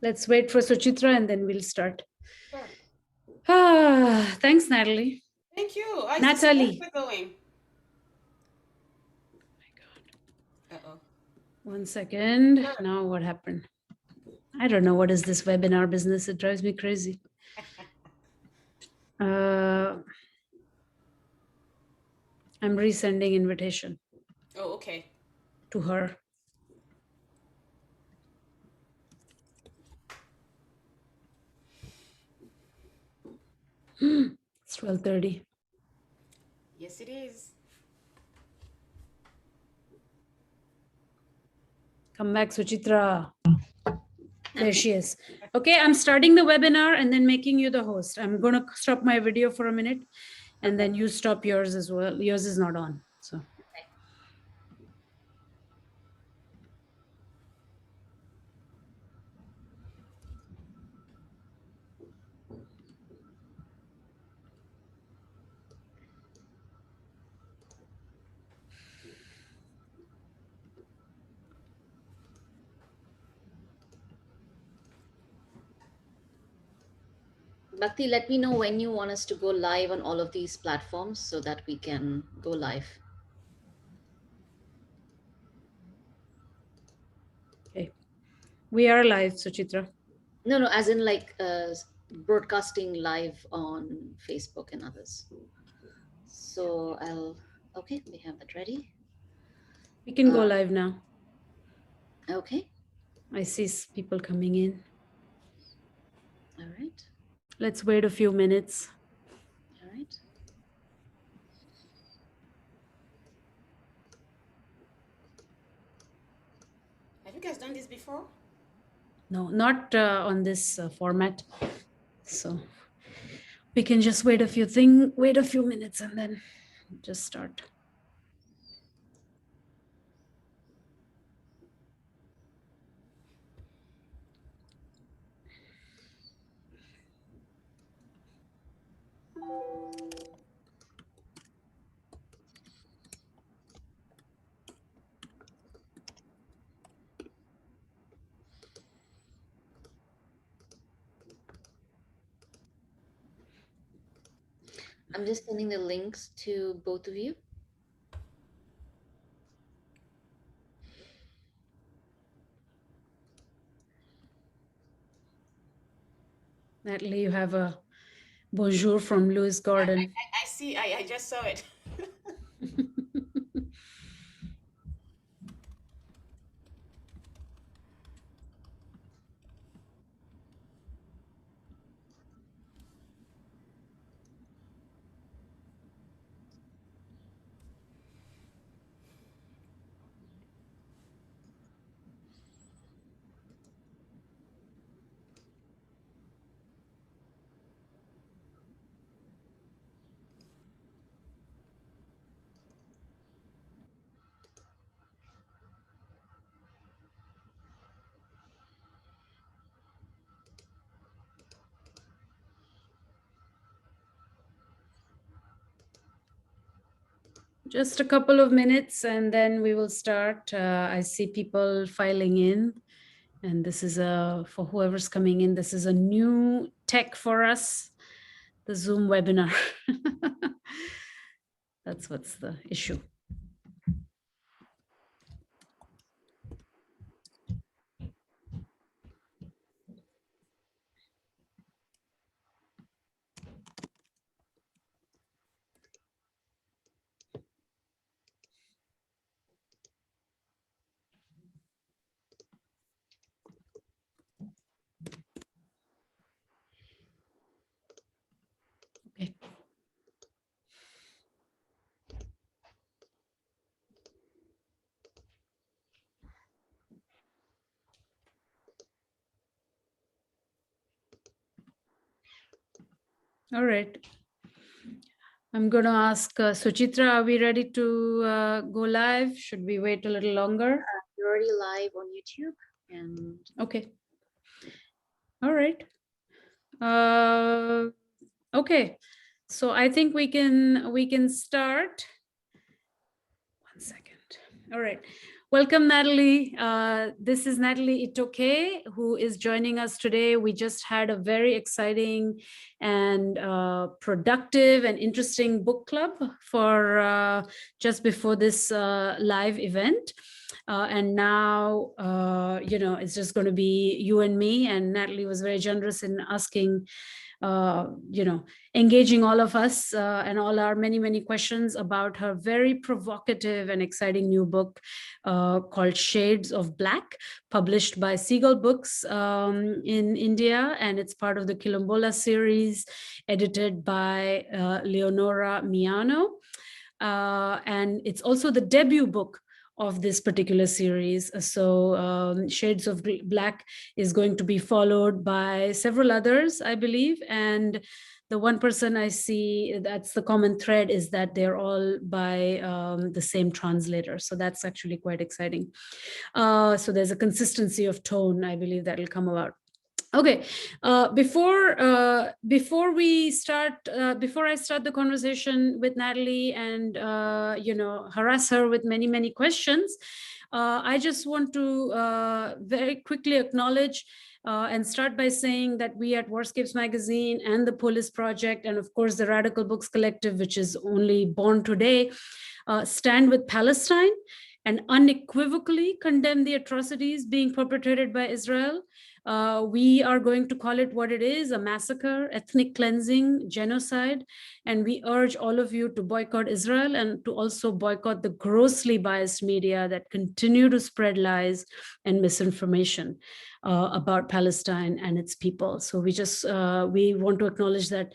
Let's wait for Suchitra and then we'll start. Sure. Thanks, Natalie. Thank you. How's Nathalie. the going? Uh-oh. 1 second. Sure. Now what happened? I don't know what is this webinar business. It drives me crazy. I'm resending invitation. Oh, okay. To her. It's 12:30. Yes, it is. Come back, Suchitra. There she is. Okay, I'm starting the webinar and then making you the host. I'm going to stop my video for a minute and then you stop yours as well. Yours is not on. So. Bhakti, let me know when you want us to go live on all of these platforms so that we can go live. Okay. We are live, Suchitra. No, as in like broadcasting live on Facebook and others. So okay, we have that ready. We can go live now. Okay. I see people coming in. All right. Let's wait a few minutes. All right. Have you guys done this before? No, not on this format. So we can just wait a few minutes and then just start. I'm just sending the links to both of you. Natalie, you have a bonjour from Louis Gordon. I see. I just saw it. Just a couple of minutes and then we will start. I see people filing in. And this is for whoever's coming in, this is a new tech for us, the Zoom webinar. That's what's the issue. Okay. All right. I'm going to ask Suchitra, are we ready to go live? Should we wait a little longer? You're already live on YouTube. And okay. All right. Okay. So I think we can start. 1 second. All right. Welcome, Nathalie. This is Nathalie Etoke, who is joining us today. We just had a very exciting and productive and interesting book club for just before this live event. And now, it's just going to be you and me. And Nathalie was very generous in asking, engaging all of us and all our many, many questions about her very provocative and exciting new book called Shades of Black, published by Seagull Books in India. And it's part of the Quilombola series, edited by Leonora Miano. And it's also the debut book of this particular series. So Shades of Black is going to be followed by several others, I believe. And the one person I see, that's the common thread, is that they're all by the same translator. So that's actually quite exciting. So there's a consistency of tone, I believe, that will come about. Okay, before I start the conversation with Nathalie and harass her with many questions, I just want to very quickly acknowledge and start by saying that we at Warscapes Magazine and the Polis Project, and of course the Radical Books Collective, which is only born today, stand with Palestine and unequivocally condemn the atrocities being perpetrated by Israel. We are going to call it what it is: a massacre, ethnic cleansing, genocide. And we urge all of you to boycott Israel and to also boycott the grossly biased media that continue to spread lies and misinformation about Palestine and its people. So we want to acknowledge that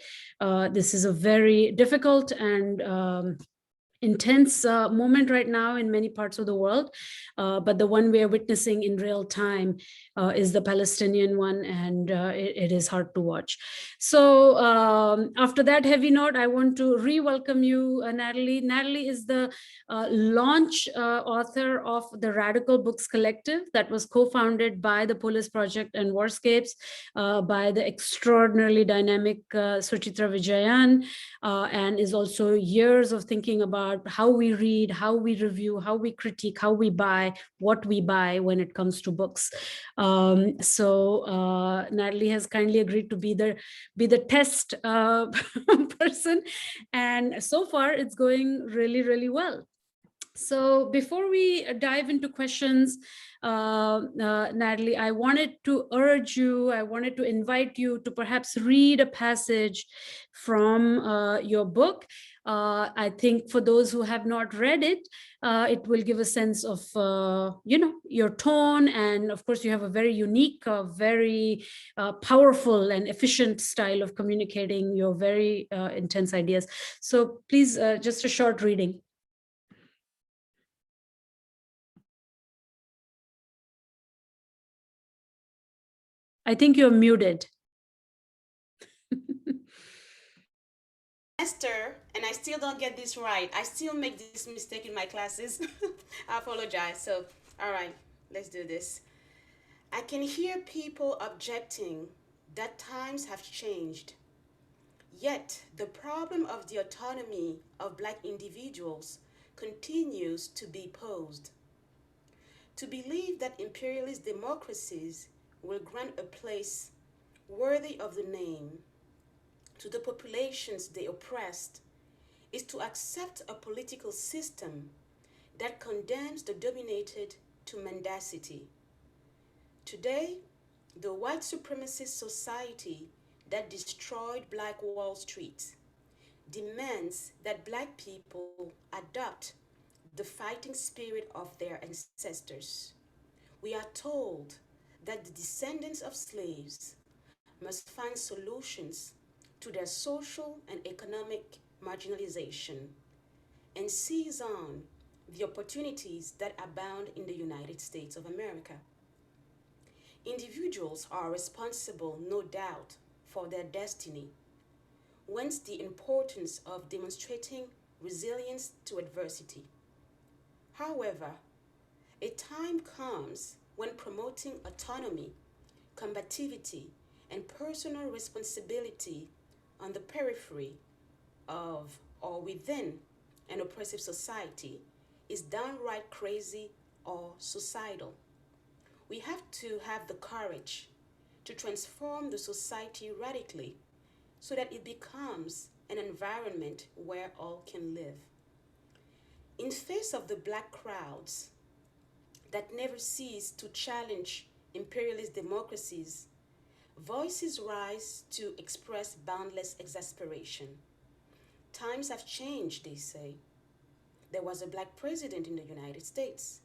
this is a very difficult and intense moment right now in many parts of the world, but the one we are witnessing in real time is the Palestinian one, and it is hard to watch. So after that heavy note, I want to re-welcome you, Nathalie. Nathalie is the launch author of the Radical Books Collective that was co-founded by the Polis Project and Warscapes by the extraordinarily dynamic Suchitra Vijayan, and is also years of thinking about how we read, how we review, how we critique, how we buy, what we buy when it comes to books. So Nathalie has kindly agreed to be the test person, and so far it's going really, really well. So before we dive into questions, Nathalie, I wanted to invite you to perhaps read a passage from your book. I think for those who have not read it, it will give a sense of, your tone. And of course, you have a very unique, very powerful and efficient style of communicating your very intense ideas. So please, just a short reading. I think you're muted. Esther, and I still don't get this right. I still make this mistake in my classes. I apologize. So, all right, let's do this. I can hear people objecting that times have changed. Yet, the problem of the autonomy of Black individuals continues to be posed. To believe that imperialist democracies will grant a place worthy of the name to the populations they oppressed is to accept a political system that condemns the dominated to mendacity. Today, the white supremacist society that destroyed Black Wall Street demands that Black people adopt the fighting spirit of their ancestors. We are told that the descendants of slaves must find solutions to their social and economic marginalization and seize on the opportunities that abound in the United States of America. Individuals are responsible, no doubt, for their destiny, whence the importance of demonstrating resilience to adversity. However, a time comes when promoting autonomy, combativity, and personal responsibility on the periphery of or within an oppressive society is downright crazy or societal. We have to have the courage to transform the society radically so that it becomes an environment where all can live. In face of the black crowds that never cease to challenge imperialist democracies, voices rise to express boundless exasperation. Times have changed, they say. There was a black president in the United States.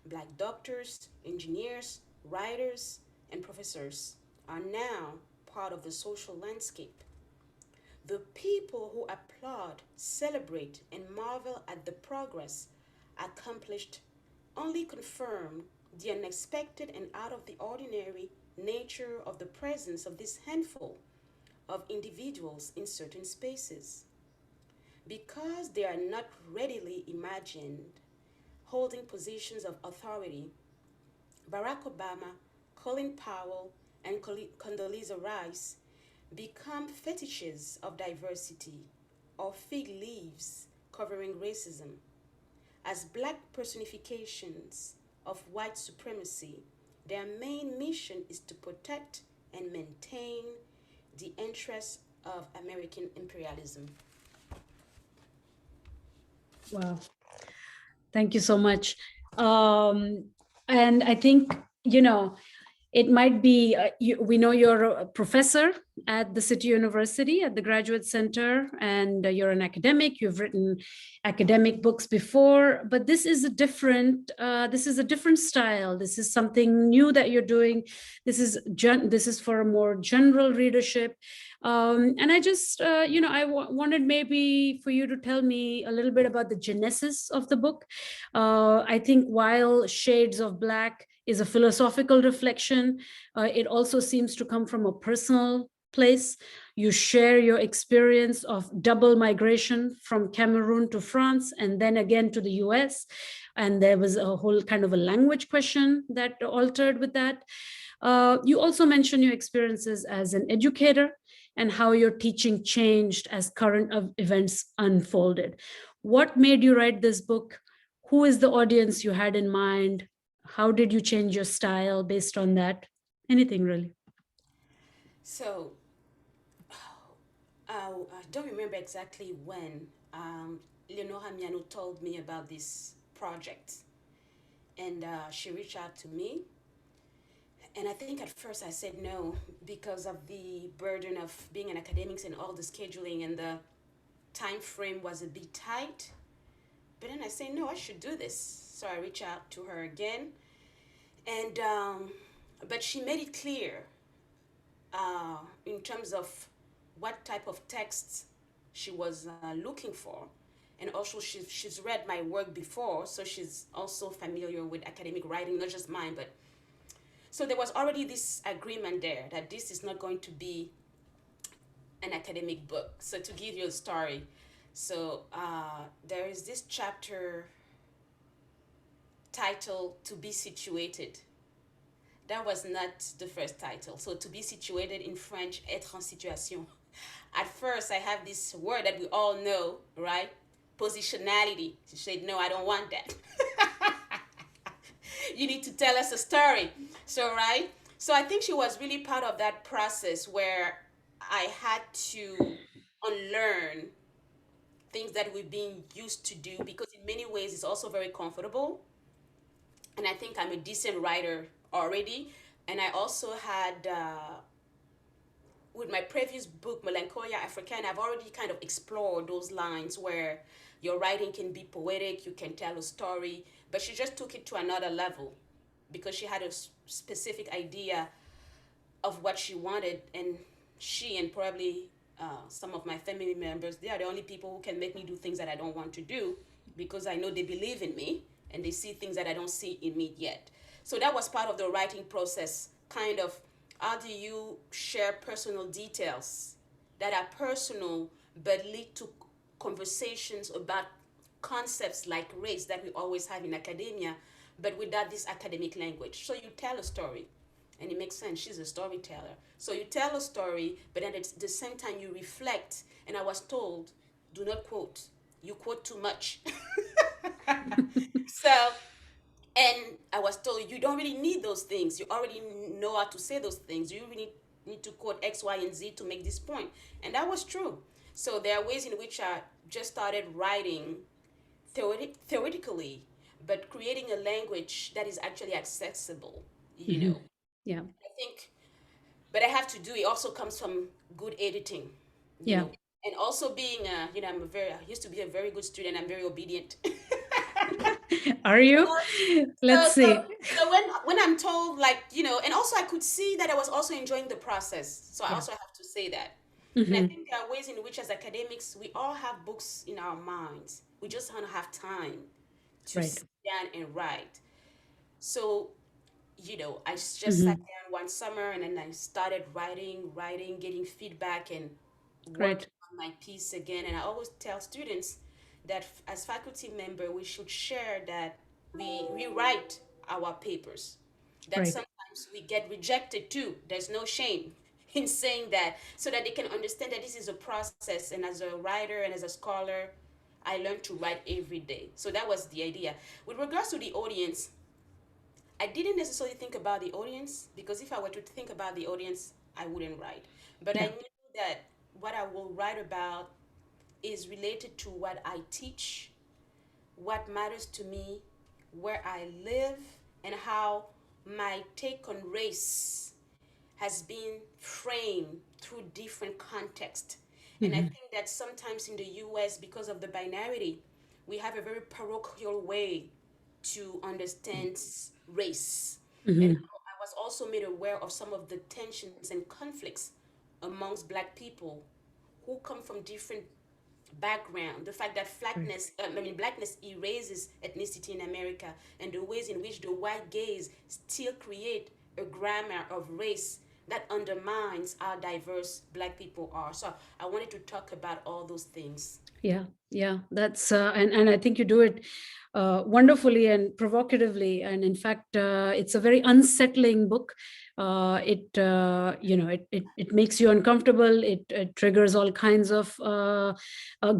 Black doctors, engineers, writers, and professors are now part of the social landscape. The people who applaud, celebrate, and marvel at the progress accomplished only confirm the unexpected and out of the ordinary nature of the presence of this handful of individuals in certain spaces. Because they are not readily imagined holding positions of authority, Barack Obama, Colin Powell, and Condoleezza Rice become fetishes of diversity or fig leaves covering racism. As black personifications of white supremacy, their main mission is to protect and maintain the interests of American imperialism. Wow. Thank you so much. And I think, it might be, we know you're a professor at the City University at the Graduate Center, and you're an academic. You've written academic books before, but this is a different style. This is something new that you're doing. This is for a more general readership. And I just, wanted maybe for you to tell me a little bit about the genesis of the book. I think while Shades of Black is a philosophical reflection, it also seems to come from a personal place. You share your experience of double migration from Cameroon to France and then again to the US. And there was a whole kind of a language question that altered with that. You also mention your experiences as an educator and how your teaching changed as current events unfolded. What made you write this book? Who is the audience you had in mind? How did you change your style based on that? Anything really. So, I don't remember exactly when Leonora Miano told me about this project. And she reached out to me. And I think at first I said no because of the burden of being an academic and all the scheduling, and the time frame was a bit tight. But then I said, no, I should do this. So I reached out to her again. And, but she made it clear in terms of what type of texts she was looking for. And also she's read my work before, so she's also familiar with academic writing, not just mine, but so there was already this agreement there that this is not going to be an academic book. So to give you a story, so there is this chapter titled "To Be Situated." That was not the first title. So to be situated in French, être en situation. At first, I have this word that we all know, right? Positionality. She said, no, I don't want that. You need to tell us a story. So, right? So I think she was really part of that process where I had to unlearn things that we've been used to do, because in many ways it's also very comfortable. And I think I'm a decent writer already. And I also had, with my previous book, Melancholia Africaine, I've already kind of explored those lines where your writing can be poetic, you can tell a story, but she just took it to another level because she had a specific idea of what she wanted. And she and probably some of my family members, they are the only people who can make me do things that I don't want to do, because I know they believe in me and they see things that I don't see in me yet. So that was part of the writing process, kind of how do you share personal details that are personal but lead to conversations about concepts like race that we always have in academia, but without this academic language. So you tell a story, and it makes sense. She's a storyteller. So you tell a story, but then at the same time you reflect. And I was told, do not quote. You quote too much. So And I was told, you don't really need those things. You already know how to say those things. You really need to quote X, Y, and Z to make this point. And that was true. So there are ways in which I just started writing theoretically, but creating a language that is actually accessible, you Hmm. know. Yeah. I think, but I have to do it also comes from good editing, you Yeah. know. And also being I used to be a very good student. I'm very obedient. Are you? So, Let's so, see. so when I'm told, like, and also I could see that I was also enjoying the process. So I Yeah. also have to say that. And I Hmm. think there are ways in which, as academics, we all have books in our minds. We just don't have time to Right. sit down and write. So, I just sat Hmm. down one summer and then I started writing, getting feedback and Right. working on my piece again. And I always tell students that as faculty member, we should share that we rewrite our papers. That Right. sometimes we get rejected too. There's no shame in saying that, so that they can understand that this is a process. And as a writer and as a scholar, I learn to write every day. So that was the idea. With regards to the audience, I didn't necessarily think about the audience, because if I were to think about the audience, I wouldn't write. But I Yeah. knew that what I will write about is related to what I teach, what matters to me, where I live, and how my take on race has been framed through different contexts. And I Hmm. think that sometimes in the US, because of the binarity, we have a very parochial way to understand race. And Hmm. I was also made aware of some of the tensions and conflicts amongst Black people who come from different background. The fact that Right. blackness erases ethnicity in America, and the ways in which the white gaze still create a grammar of race that undermines how diverse Black people are. So I wanted to talk about all those things. Yeah, yeah, that's and I think you do it wonderfully and provocatively. And in fact, it's a very unsettling book. It makes you uncomfortable. It triggers all kinds of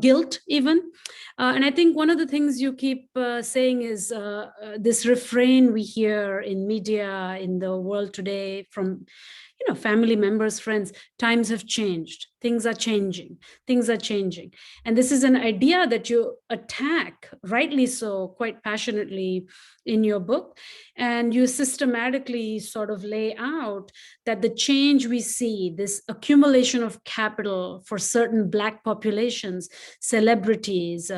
guilt, even. And I think one of the things you keep saying is this refrain we hear in media in the world today from family members, friends. Times have changed, things are changing, things are changing. And this is an idea that you attack, rightly so, quite passionately in your book. And you systematically sort of lay out that the change we see, this accumulation of capital for certain Black populations, celebrities,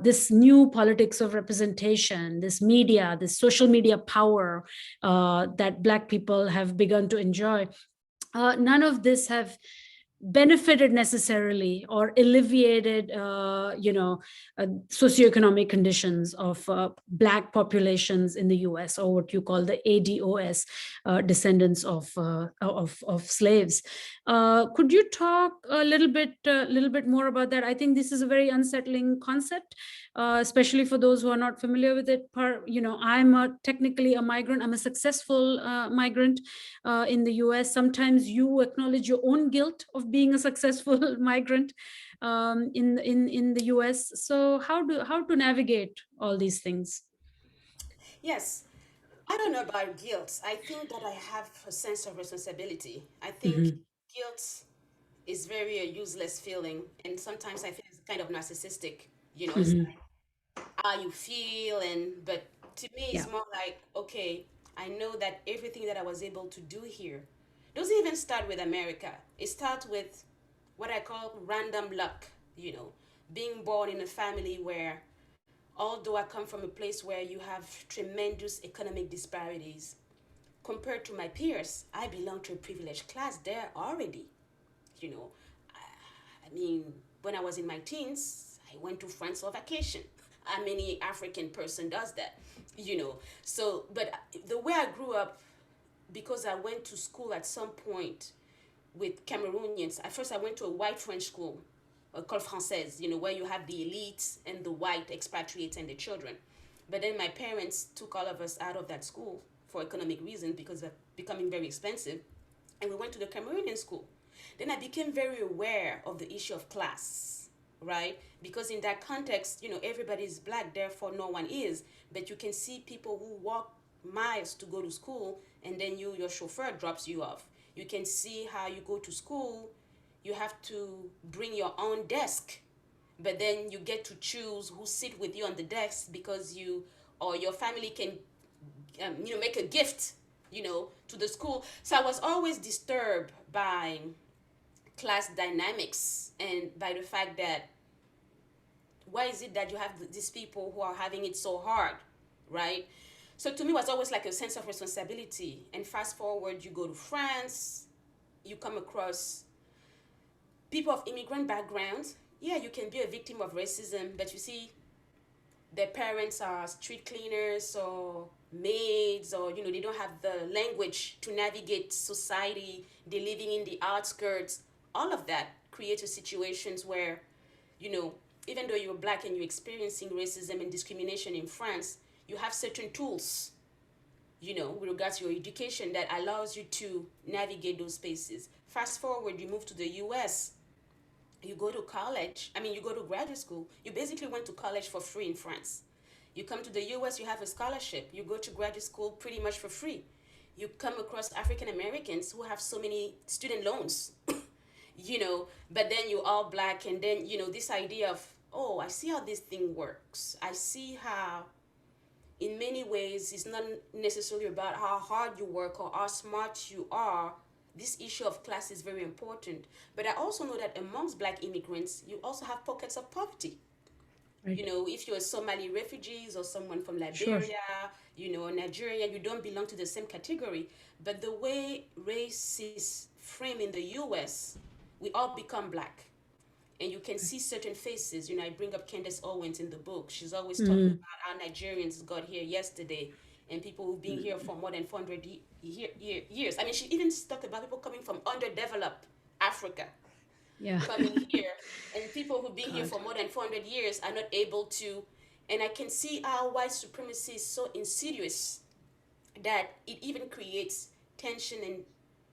this new politics of representation, this media, this social media power that Black people have begun to enjoy, none of this have benefited necessarily or alleviated socioeconomic conditions of Black populations in the US, or what you call the ADOS, descendants of slaves. Could you talk a little bit more about that? I think this is a very unsettling concept, especially for those who are not familiar with it. I'm technically a migrant. I'm a successful migrant in the US. Sometimes you acknowledge your own guilt of being a successful migrant in the US. So how to navigate all these things? Yes, I don't know about guilt. I think that I have a sense of responsibility. I think Hmm. guilt is very a useless feeling, and sometimes I feel it's kind of narcissistic. It's Hmm. how you feel, but to me Yeah. it's more like, okay, I know that everything that I was able to do here doesn't even start with America. It starts with what I call random luck. Being born in a family where, although I come from a place where you have tremendous economic disparities, compared to my peers, I belong to a privileged class there already. you know I mean, when I was in my teens, I went to France for vacation. How many African person does that? So, but the way I grew up, because I went to school at some point with Cameroonians. At first, I went to a white French school called Française, where you have the elites and the white expatriates and the children. But then my parents took all of us out of that school for economic reasons, because of becoming very expensive. And we went to the Cameroonian school. Then I became very aware of the issue of class. right? Because in that context, everybody is black, therefore no one is. But you can see people who walk miles to go to school, and then your chauffeur drops you off. You can see how you go to school, you have to bring your own desk, but then you get to choose who sit with you on the desk because you or your family can make a gift to the school. So I was always disturbed by class dynamics and by the fact that why is it that you have these people who are having it so hard, right? So to me, it was always like a sense of responsibility. And fast forward, you go to France, you come across people of immigrant backgrounds. Yeah, you can be a victim of racism, but you see, their parents are street cleaners or maids, or they don't have the language to navigate society. They're living in the outskirts. All of that creates situations where, you know, even though you're black and you're experiencing racism and discrimination in France, you have certain tools, with regards to your education that allows you to navigate those spaces. Fast forward, you move to the US, you go to college, you go to graduate school, you basically went to college for free in France. You come to the US, you have a scholarship, you go to graduate school pretty much for free. You come across African Americans who have so many student loans, but then you're all black, and then, this idea of, oh, I see how this thing works. I see how, in many ways, it's not necessarily about how hard you work or how smart you are. This issue of class is very important. But I also know that amongst black immigrants, you also have pockets of poverty. Right. If you're a Somali refugees or someone from Sure. Liberia, Nigeria, you don't belong to the same category. But the way race is framed in the US, we all become black. And you can see certain faces. I bring up Candice Owens in the book. She's always talking Mm-hmm. about how Nigerians got here yesterday and people who've been here for more than 400 years. She even talked about people coming from underdeveloped Africa Yeah. coming here, and people who've been here God. for more than 400 years are not able to. And I can see how white supremacy is so insidious that it even creates tension and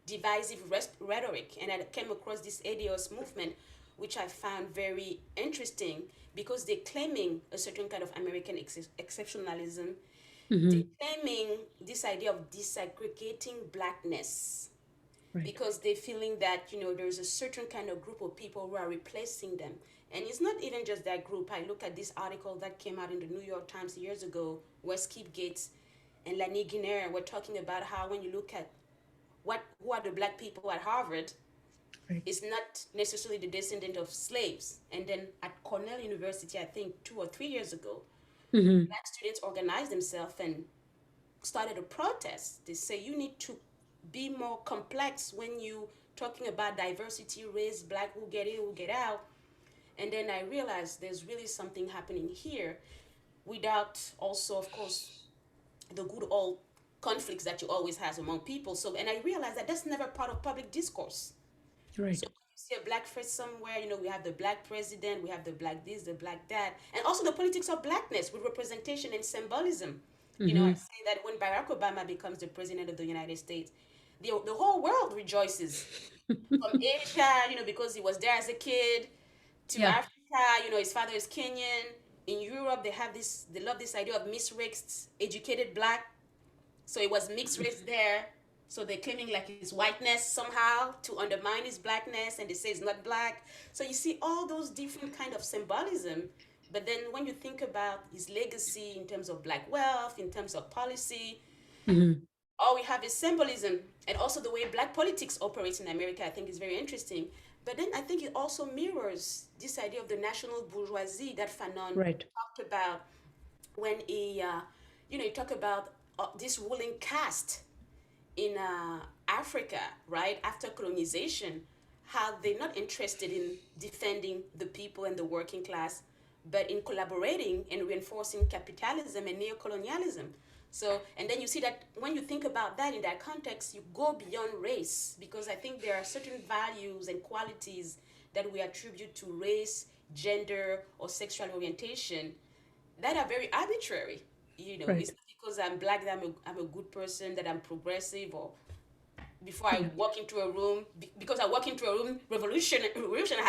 divisive rhetoric. And I came across this ADOS movement, which I found very interesting because they're claiming a certain kind of American exceptionalism. They're Mm-hmm. claiming this idea of disaggregating blackness Right. because they're feeling that there's a certain kind of group of people who are replacing them. And it's not even just that group. I look at this article that came out in the New York Times years ago where Skip Gates and Lani Guinera were talking about how when you look at who are the black people at Harvard, Right. it's not necessarily the descendant of slaves. And then at Cornell University, I think 2 or 3 years ago, Mm-hmm. black students organized themselves and started a protest. They say you need to be more complex when you talking about diversity, race, black, who get in, who get out. And then I realized there's really something happening here without also, of course, the good old conflicts that you always has among people. So, and I realized that that's never part of public discourse. Right. So when you see a black face somewhere, we have the black president, we have the black this, the black that, and also the politics of blackness with representation and symbolism. I Mm-hmm. say that when Barack Obama becomes the president of the United States, the whole world rejoices. From Asia, because he was there as a kid, to Yeah. Africa, his father is Kenyan. In Europe, they love this idea of mixed educated black. So it was mixed race there. So they're claiming like his whiteness somehow to undermine his blackness, and they say he's not black. So you see all those different kind of symbolism. But then when you think about his legacy in terms of black wealth, in terms of policy, Mm-hmm. all we have is symbolism. And also the way black politics operates in America, I think is very interesting. But then I think it also mirrors this idea of the national bourgeoisie that Fanon Right. talked about when he talked about this ruling caste in Africa, right, after colonization, how they're not interested in defending the people and the working class, but in collaborating and reinforcing capitalism and neocolonialism. So, and then you see that when you think about that in that context, you go beyond race, because I think there are certain values and qualities that we attribute to race, gender, or sexual orientation that are very arbitrary. Right. It's not because I'm black that I'm a good person, that I'm progressive, or before I Yeah. walk into a room. Because I walk into a room, revolution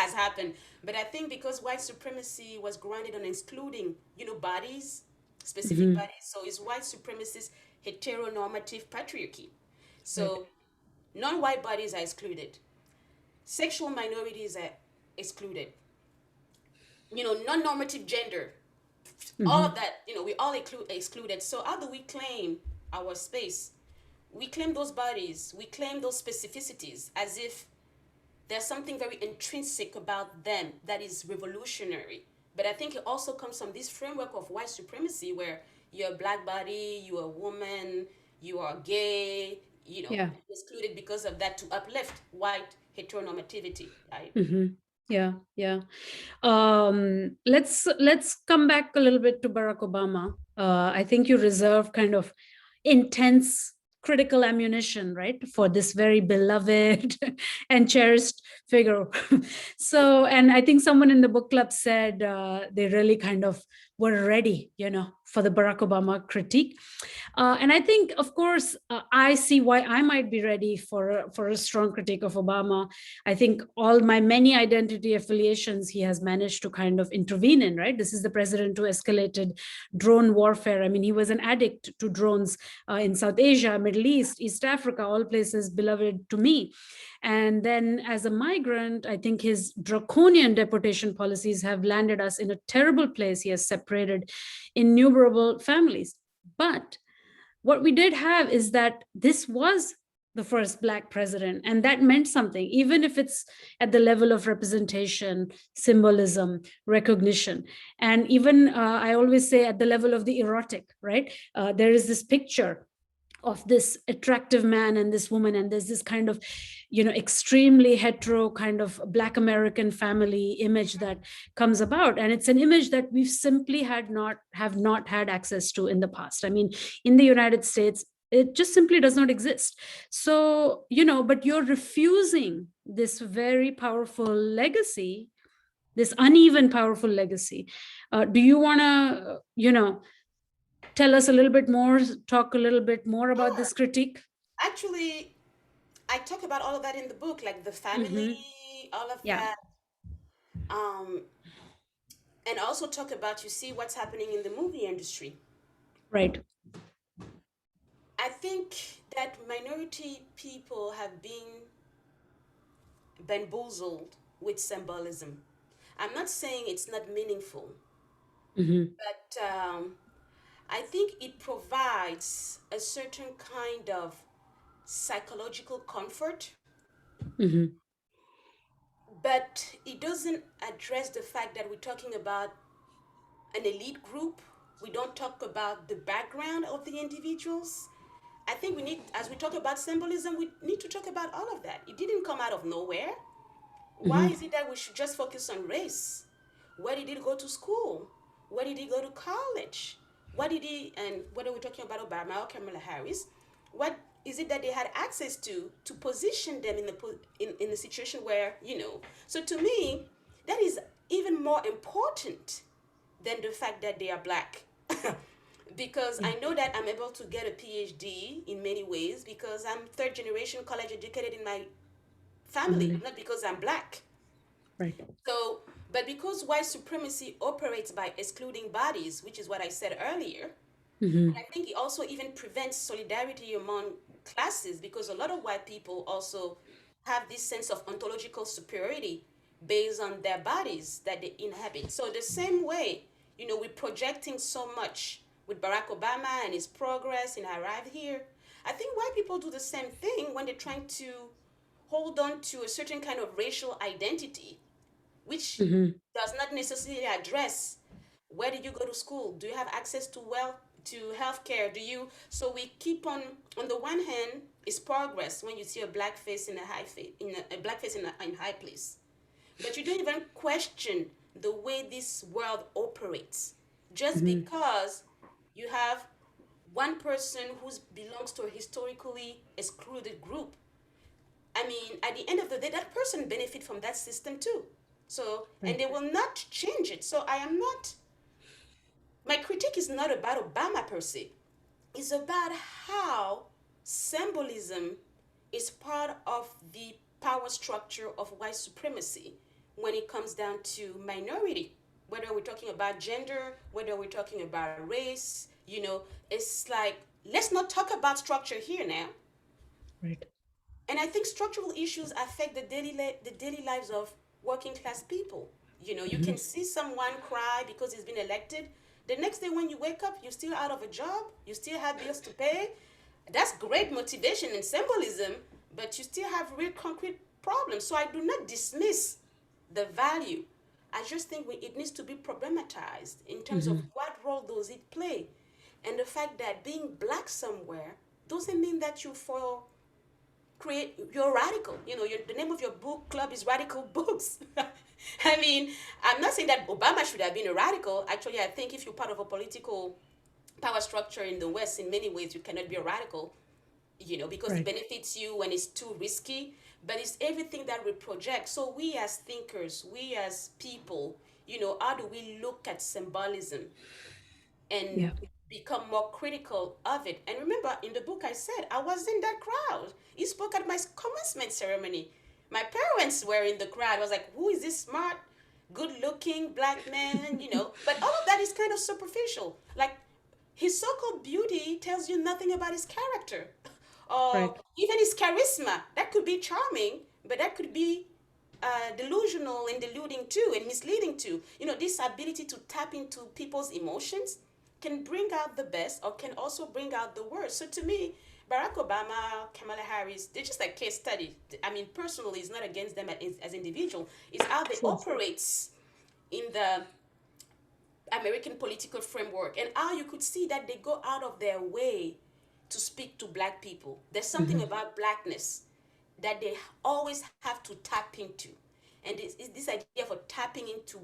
has happened. But I think because white supremacy was grounded on excluding, bodies, specific Hmm. bodies, so it's white supremacist heteronormative patriarchy. Right. So non-white bodies are excluded. Sexual minorities are excluded. Non-normative gender, all of Hmm. that, we all excluded. So how do we claim our space? We claim those bodies, we claim those specificities as if there's something very intrinsic about them that is revolutionary. But I think it also comes from this framework of white supremacy where you're a black body, you're a woman, you are gay, Yeah. excluded because of that to uplift white heteronormativity, right? Hmm. Yeah. Yeah. Let's come back a little bit to Barack Obama. I think you reserve kind of intense critical ammunition, right, for this very beloved and cherished figure. So, and I think someone in the book club said they really kind of were ready, for the Barack Obama critique. And I think, of course, I see why I might be ready for a strong critique of Obama. I think all my many identity affiliations he has managed to kind of intervene in. Right, this is the president who escalated drone warfare. I mean, he was an addict to drones in South Asia, Middle East, East Africa, all places beloved to me. And then, as a migrant, I think his draconian deportation policies have landed us in a terrible place. He has separated innumerable families. But what we did have is that this was the first black president, and that meant something, even if it's at the level of representation, symbolism, recognition. And even I always say at the level of the erotic, right? There is this picture of this attractive man and this woman, and there's this kind of extremely hetero kind of black American family image that comes about, and it's an image that we've simply have not had access to in the past. I mean, in the United States, it just simply does not exist. So, but you're refusing this very powerful legacy, this uneven powerful legacy. Do you want to tell us a little bit more, talk a little bit more about Sure. this critique? Actually, I talk about all of that in the book, like the family, Hmm. all of Yeah. that. Um, and also talk about, you see what's happening in the movie industry. Right. I think that minority people have been bamboozled with symbolism. I'm not saying it's not meaningful, Hmm. but I think it provides a certain kind of psychological comfort, Hmm. but it doesn't address the fact that we're talking about an elite group. We don't talk about the background of the individuals. I think we need, as we talk about symbolism, we need to talk about all of that. It didn't come out of nowhere. Why is Hmm. it that we should just focus on race? Where did he go to school? Where did he go to college? What did he, and whether we're talking about Obama or Kamala Harris, what is it that they had access to position them in a situation where, so to me, that is even more important than the fact that they are black. Because Yeah. I know that I'm able to get a PhD in many ways because I'm third generation college educated in my family, Family. not because I'm black. Right. So, but because white supremacy operates by excluding bodies, which is what I said earlier, Hmm. I think it also even prevents solidarity among classes because a lot of white people also have this sense of ontological superiority based on their bodies that they inhabit. So the same way, we're projecting so much with Barack Obama and his progress and arrive here. I think white people do the same thing when they're trying to hold on to a certain kind of racial identity, which Hmm. does not necessarily address where did you go to school, do you have access to healthcare, do you, so we keep on the one hand is progress when you see a black face in a high face a black face in high place, but you don't even question the way this world operates just Hmm. because you have one person who belongs to a historically excluded group. I mean, at the end of the day, that person benefit from that system too. So, and Right. they will not change it. So I am not, my critique is not about Obama per se. It's about how symbolism is part of the power structure of white supremacy when it comes down to minority, whether we're talking about gender, whether we're talking about race. It's like, let's not talk about structure here now. Right. And I think structural issues affect the daily lives of working class people. You can see someone cry because he's been elected. The next day when you wake up, you're still out of a job, you still have bills to pay. That's great motivation and symbolism, but you still have real concrete problems. So I do not dismiss the value. I just think it needs to be problematized in terms of what role does it play. And the fact that being black somewhere doesn't mean that you're radical. The name of your book club is Radical Books. I mean, I'm not saying that Obama should have been a radical. Actually, I think if you're part of a political power structure in the West, in many ways, you cannot be a radical, because it Right. benefits you when it's too risky. But it's everything that we project. So we as thinkers, we as people, how do we look at symbolism and Yeah. become more critical of it? And remember, in the book, I said I was in that crowd. He spoke at my commencement ceremony. My parents were in the crowd. I was like, who is this smart, good looking black man? But all of that is kind of superficial. Like, his so-called beauty tells you nothing about his character or Right. even his charisma. That could be charming, but that could be delusional and deluding too and misleading too. This ability to tap into people's emotions can bring out the best or can also bring out the worst. So to me, Barack Obama, Kamala Harris, they're just a case study. I mean, personally, it's not against them as individual. It's how they Sure. operate in the American political framework, and how you could see that they go out of their way to speak to black people. There's something about blackness that they always have to tap into. And this idea of tapping into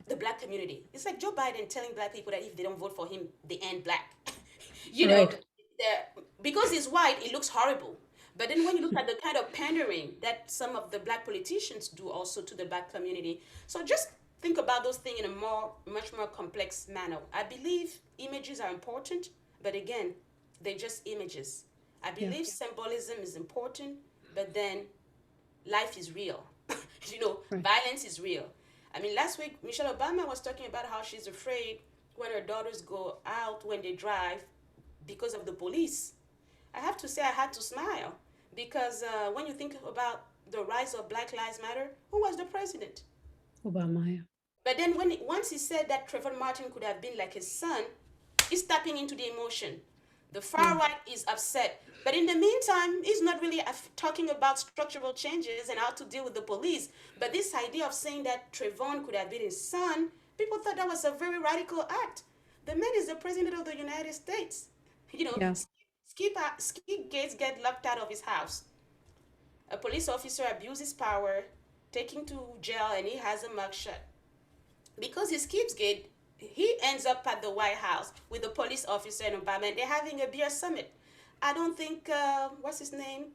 the black community. It's like Joe Biden telling black people that if they don't vote for him, they end black. you know, Right. because he's white, it looks horrible. But then when you look at the kind of pandering that some of the black politicians do also to the black community, so just think about those things in a much more complex manner. I believe images are important, but again, they're just images. I Yeah. believe symbolism is important, but then life is real. Right. Violence is real. I mean, last week, Michelle Obama was talking about how she's afraid when her daughters go out when they drive because of the police. I have to say, I had to smile because when you think about the rise of Black Lives Matter, who was the president? Obama. Yeah. But then once he said that Trayvon Martin could have been like his son, he's tapping into the emotion. The Yeah. far right is upset. But in the meantime, he's not really talking about structural changes and how to deal with the police. But this idea of saying that Trayvon could have been his son, people thought that was a very radical act. The man is the president of the United States. You know, Yeah. Skip Gates get locked out of his house. A police officer abuses power, taken to jail, and he has a mugshot. Because he skips gate, he ends up at the White House with the police officer and Obama, and they're having a beer summit. I don't think, what's his name?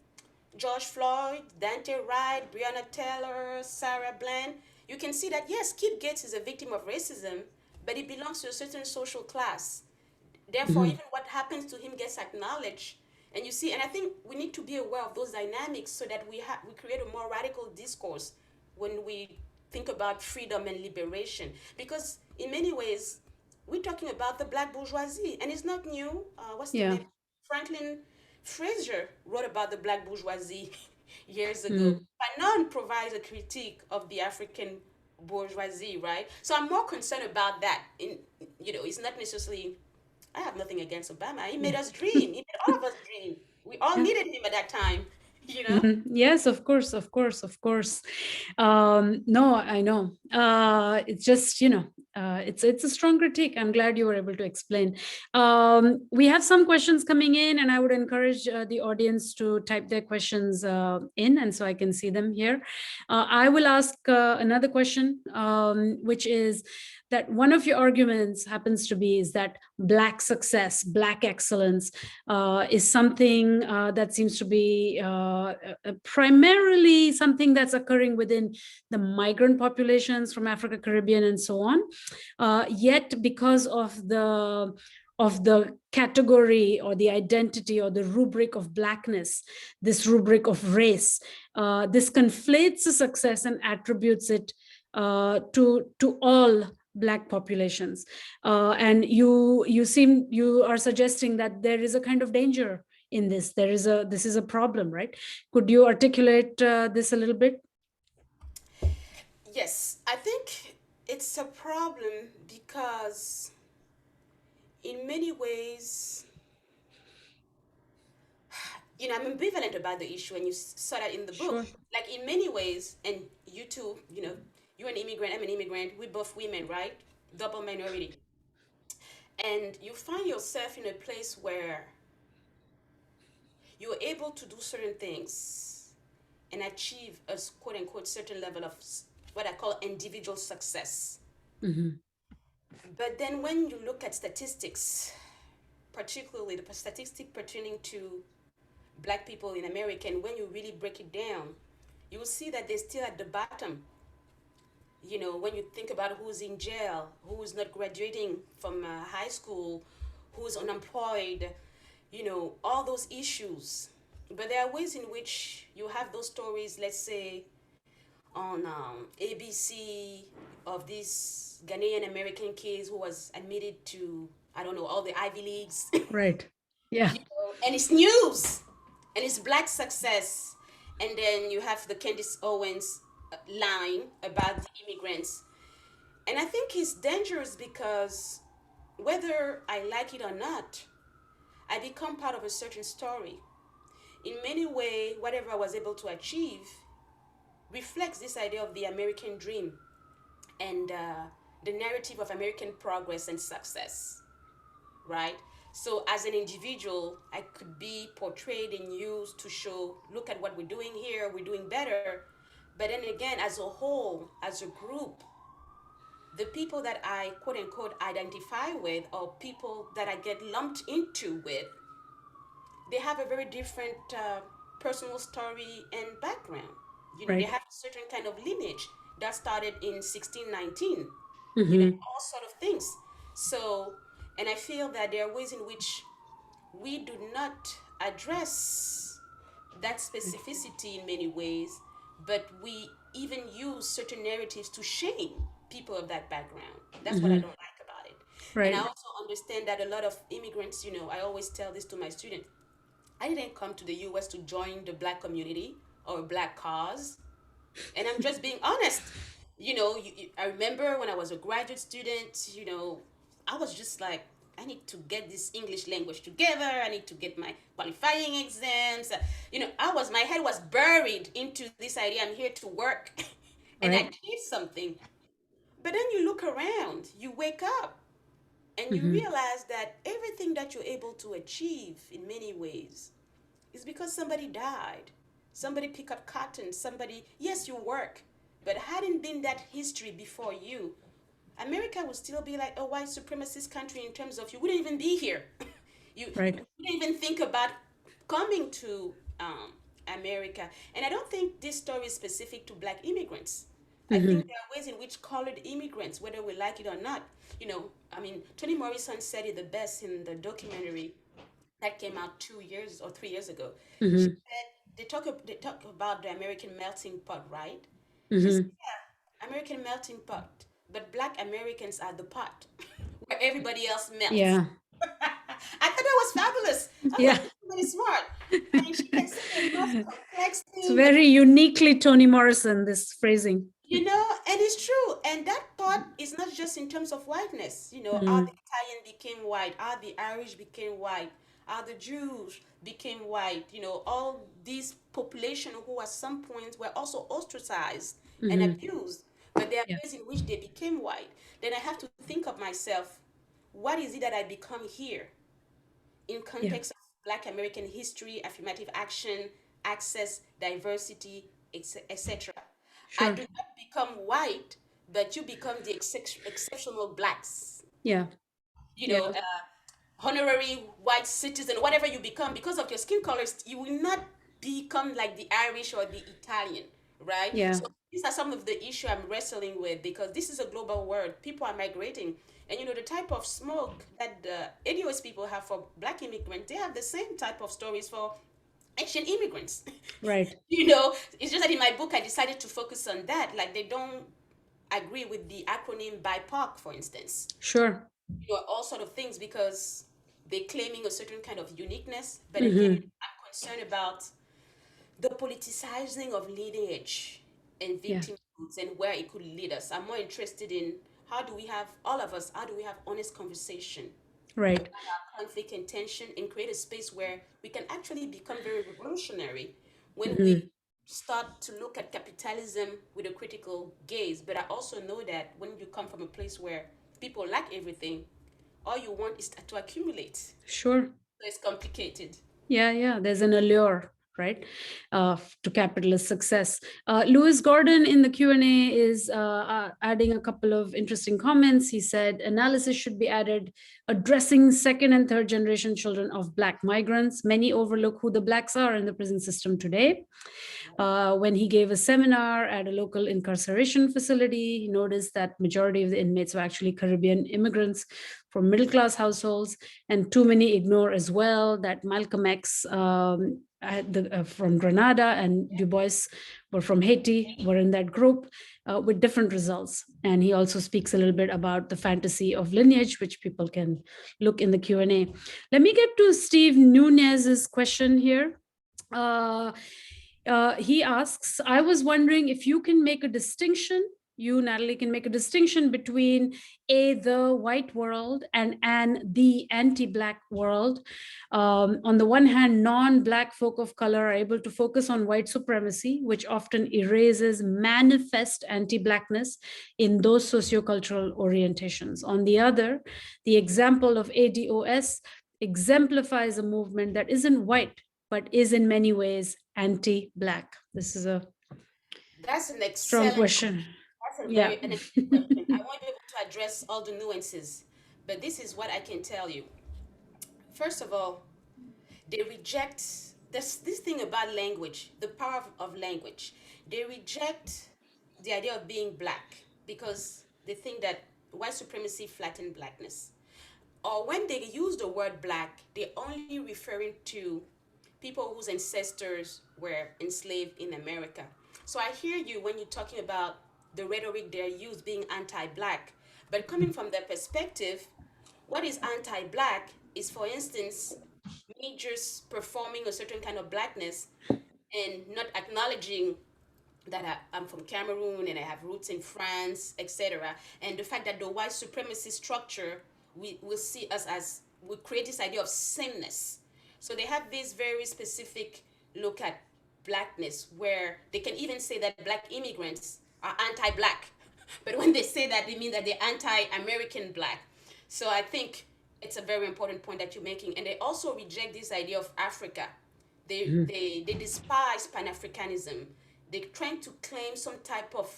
George Floyd, Dante Wright, Breonna Taylor, Sarah Bland. You can see that, yes, Skip Gates is a victim of racism, but he belongs to a certain social class. Therefore, even what happens to him gets acknowledged. And you see, and I think we need to be aware of those dynamics so that we create a more radical discourse when we think about freedom and liberation. Because in many ways, we're talking about the black bourgeoisie, and it's not new. What's the Yeah. name? Franklin Fraser wrote about the black bourgeoisie years ago. Mm. Fanon provides a critique of the African bourgeoisie, right? So I'm more concerned about that. It's not necessarily. I have nothing against Obama. He made us dream. He made all of us dream. We all Yeah. needed him at that time. You know. Yes, of course, of course, of course. No, I know. It's just, it's a strong critique. I'm glad you were able to explain. We have some questions coming in, and I would encourage the audience to type their questions in, and so I can see them here. I will ask another question, which is that one of your arguments happens to be is that Black success, Black excellence is something that seems to be primarily something that's occurring within the migrant populations from Africa, Caribbean, and so on. Yet, because of the of the category or the identity or the rubric of Blackness, this rubric of race. This conflates the success and attributes it to all Black populations. And you are suggesting that there is a kind of danger in this. This is a problem, right? Could you articulate this a little bit? Yes, I think it's a problem because in many ways, I'm ambivalent about the issue, and you saw that in the book. Sure. Like, in many ways, and you too, you're an immigrant, I'm an immigrant, we're both women, right? Double minority. And you find yourself in a place where you're able to do certain things and achieve a quote unquote certain level of what I call individual success. Mm-hmm. But then when you look at statistics, particularly the statistic pertaining to Black people in America, and when you really break it down, you will see that they're still at the bottom. When you think about who's in jail, who's not graduating from high school, who's unemployed, all those issues. But there are ways in which you have those stories, let's say, on ABC, of this Ghanaian American kid who was admitted to, I don't know, all the Ivy Leagues. Right. Yeah. And it's news, and it's Black success. And then you have the Candice Owens line about the immigrants. And I think it's dangerous because whether I like it or not, I become part of a certain story. In many ways, whatever I was able to achieve reflects this idea of the American dream and the narrative of American progress and success, right? So as an individual, I could be portrayed and used to show, look at what we're doing here, we're doing better. But then again, as a whole, as a group, the people that I quote unquote identify with, or people that I get lumped into with, they have a very different personal story and background. They Right. have a certain kind of lineage that started in 1619, Mm-hmm. all sort of things. So, and I feel that there are ways in which we do not address that specificity in many ways, but we even use certain narratives to shame people of that background. That's what I Mm-hmm. don't like about it. And I Right. also understand that a lot of immigrants, I always tell this to my students, I didn't come to the US to join the Black community or a Black cause. And I'm just being honest. I remember when I was a graduate student, I was just like, I need to get this English language together. I need to get my qualifying exams. My head was buried into this idea. I'm here to work and Right. achieve something. But then you look around, you wake up, and you Mm-hmm. realize that everything that you're able to achieve in many ways is because somebody died. Somebody picked up cotton. Somebody, yes, you work, but hadn't been that history before you, America would still be like a white supremacist country in terms of you wouldn't even be here. you Right. wouldn't even think about coming to America. And I don't think this story is specific to Black immigrants. I Mm-hmm. think there are ways in which colored immigrants, whether we like it or not, Toni Morrison said it the best in the documentary that came out 2 years or 3 years ago. She Mm-hmm. said they talk about the American melting pot, right? She said, Mm-hmm. yeah, American melting pot, but Black Americans are the pot where everybody else melts. Yeah. I thought that was fabulous. I was Yeah. like, really smart. And she can say the most complex It's thing, very uniquely Toni Morrison, this phrasing. and it's true. And that part is not just in terms of whiteness. How Mm-hmm. the Italian became white, how the Irish became white, how the Jews became white. All these population who at some point were also ostracized and Mm-hmm. abused, but there are Yeah. ways in which they became white. Then I have to think of myself, what is it that I become here in Yeah. context of Black American history, affirmative action, access, diversity, etc. I Sure. do not become white, but you become the exceptional Blacks. Yeah. You Yeah. know, uh, Honorary white citizen, whatever you become, because of your skin colors, you will not become like the Irish or the Italian, right? Yeah. So these are some of the issue I'm wrestling with, because this is a global world. People are migrating. And you know, the type of smoke that the ADOS people have for black immigrants, they have the same type of stories for Asian immigrants. Right. You know, it's just that in my book, I decided to focus on that. Like, they don't agree with the acronym BIPOC, for instance. Sure. You know, all sort of things, because they're claiming a certain kind of uniqueness. But again, Hmm. I'm concerned about the politicizing of lineage and Yeah. victimhoods and where it could lead us. I'm more interested in how do we have, all of us, how do we have honest conversation Right. about our conflict and tension, and create a space where we can actually become very revolutionary when we Hmm. start to look at capitalism with a critical gaze. But I also know that when you come from a place where people lack everything, all you want is to accumulate. So Sure. it's complicated. Yeah, yeah. There's an allure, right, to capitalist success. Lewis Gordon in the Q&A is adding a couple of interesting comments. He said analysis should be added addressing second and third generation children of Black migrants. Many overlook who the Blacks are in the prison system today. When he gave a seminar at a local incarceration facility, he noticed that majority of the inmates were actually Caribbean immigrants from middle-class households, and too many ignore as well that Malcolm X from Grenada and Du Bois were from Haiti, were in that group with different results. And he also speaks a little bit about the fantasy of lineage, which people can look in the Q&A. Let me get to Steve Nunez's question here. He asks, I was wondering if you can make a distinction, you, Natalie, can make a distinction between the white world and the anti-Black world. On the one hand, non-Black folk of color are able to focus on white supremacy, which often erases manifest anti-Blackness in those sociocultural orientations. On the other, the example of ADOS exemplifies a movement that isn't white, but is in many ways anti-Black? This is a That's an strong excellent question. That's a Yeah. very an excellent question. I won't be able to address all the nuances, but this is what I can tell you. First of all, they reject this thing about language, the power of language. They reject the idea of being black because they think that white supremacy flattened blackness. Or when they use the word black, they're only referring to people whose ancestors were enslaved in America. So I hear you when you're talking about the rhetoric they use being anti-black, but coming from their perspective, what is anti-black is, for instance, me just performing a certain kind of blackness and not acknowledging that I'm from Cameroon and I have roots in France, etc. And the fact that the white supremacy structure, we will see us as, we create this idea of sameness. So they have this very specific look at blackness where they can even say that black immigrants are anti-black. But when they say that, they mean that they're anti-American black. So I think it's a very important point that you're making. And they also reject this idea of Africa. They despise Pan-Africanism. They're trying to claim some type of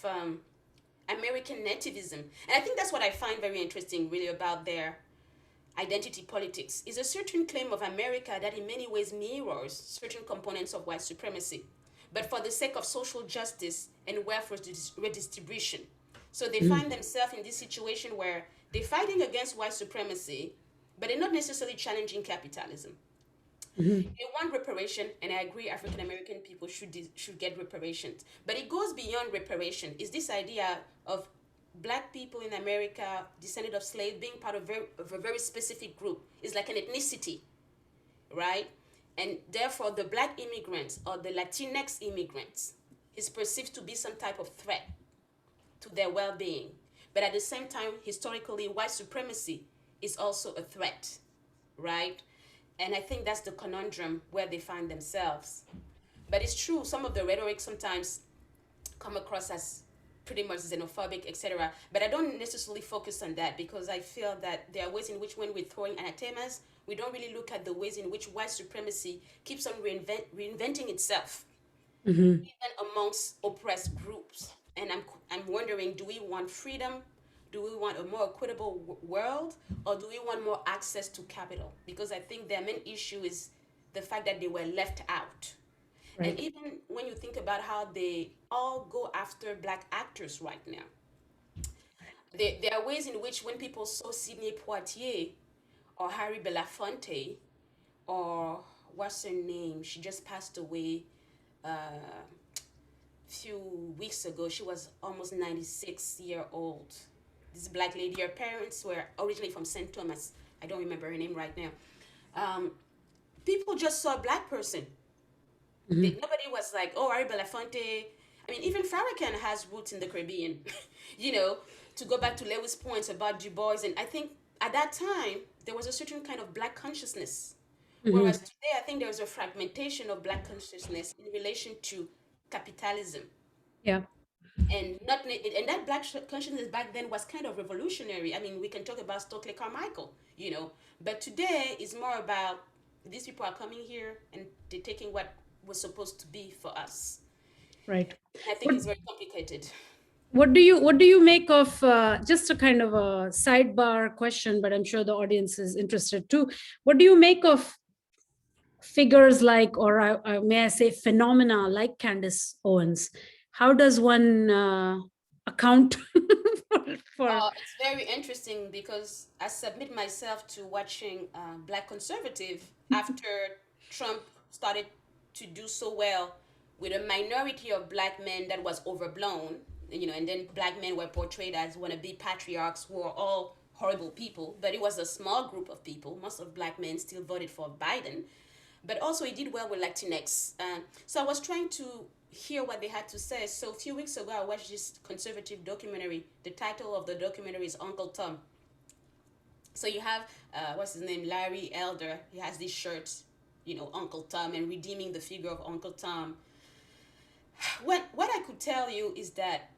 American nativism. And I think that's what I find very interesting, really, about their identity politics, is a certain claim of America that in many ways mirrors certain components of white supremacy, but for the sake of social justice and welfare redistribution. So they find themselves in this situation where they're fighting against white supremacy, but they're not necessarily challenging capitalism. They want reparation, and I agree African American people should get reparations. But it goes beyond reparation. It's this idea of black people in America, descended of slaves, being part of a very specific group. It's like an ethnicity, right? And therefore, the black immigrants or the Latinx immigrants is perceived to be some type of threat to their well-being. But at the same time, historically, white supremacy is also a threat, right? And I think that's the conundrum where they find themselves. But it's true, some of the rhetoric sometimes come across as pretty much xenophobic, etc. But I don't necessarily focus on that, because I feel that there are ways in which, when we're throwing anathemas, we don't really look at the ways in which white supremacy keeps on reinventing itself, even amongst oppressed groups. And I'm wondering, do we want freedom? Do we want a more equitable world? Or do we want more access to capital? Because I think their main issue is the fact that they were left out. And Right. even when you think about how they all go after black actors right now, there are ways in which when people saw Sidney Poitier or Harry Belafonte or what's her name? She just passed away few weeks ago. She was almost 96-year old. This black lady, her parents were originally from St. Thomas. I don't remember her name right now. Um, People just saw a black person. Mhm. Nobody was like, oh, Ari Belafonte. I mean, even Farrakhan has roots in the Caribbean. you know, to go back to Lewis' points about Du Bois. And I think at that time, there was a certain kind of black consciousness. Whereas Mhm. today, I think there's a fragmentation of black consciousness in relation to capitalism. Yeah. And not and that black consciousness back then was kind of revolutionary. I mean, we can talk about Stokely Carmichael, but today is more about these people are coming here and they're taking what was supposed to be for us. Right. And I think What it's very complicated. what do you make of just a kind of a sidebar question, but I'm sure the audience is interested too. What do you make of figures like, or may I say, phenomena like Candice Owens? How does one account for It's very interesting because I submit myself to watching Black Conservative after Trump started to do so well with a minority of black men that was overblown, and then black men were portrayed as wannabe patriarchs who are all horrible people, but it was a small group of people. Most of black men still voted for Biden, but also he did well with Latinx. So I was trying to hear what they had to say. So a few weeks ago, I watched this conservative documentary. The title of the documentary is Uncle Tom. So you have what's his name, Larry Elder. He has this shirt, Uncle Tom, and redeeming the figure of Uncle Tom. What I could tell you is that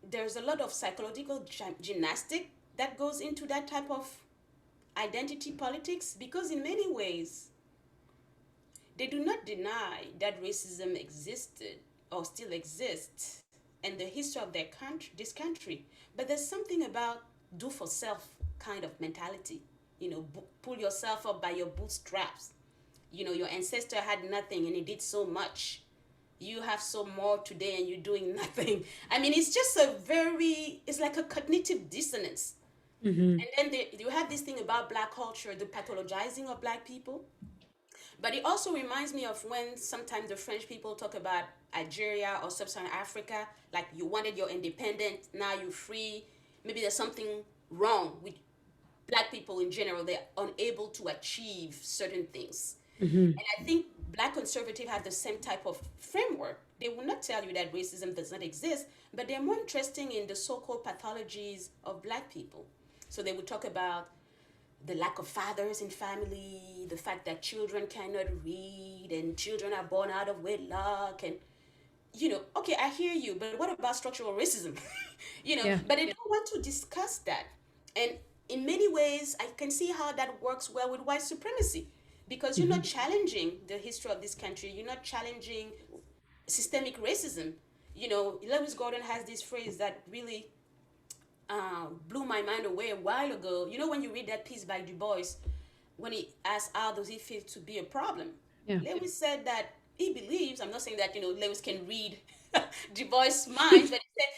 there's a lot of psychological gymnastic that goes into that type of identity politics, because in many ways they do not deny that racism existed or still exists in the history of their country, this country. But there's something about do for self kind of mentality. Pull yourself up by your bootstraps. Your ancestor had nothing and he did so much. You have so more today and you're doing nothing. I mean, it's just it's like a cognitive dissonance. Mhm. And then you have this thing about black culture, the pathologizing of black people. But it also reminds me of when sometimes the French people talk about Algeria or Sub-Saharan Africa, like you wanted your independence, now you're free. Maybe there's something wrong with black people in general. They're unable to achieve certain things. Mhm. And I think black conservative have the same type of framework. They will not tell you that racism does not exist, but they're more interested in the so-called pathologies of black people. So they would talk about the lack of fathers in family, the fact that children cannot read and children are born out of wedlock, and okay, I hear you, but what about structural racism? Yeah. But I don't want to discuss that. And in many ways, I can see how that works well with white supremacy, because you're not Mhm. challenging the history of this country, you're not challenging systemic racism. Lewis Gordon has this phrase that really blew my mind away a while ago. When you read that piece by Du Bois, when he asked how does he feel to be a problem, Yeah. Lewis said that he believes, I'm not saying that, Lewis can read Du Bois' mind, but he said,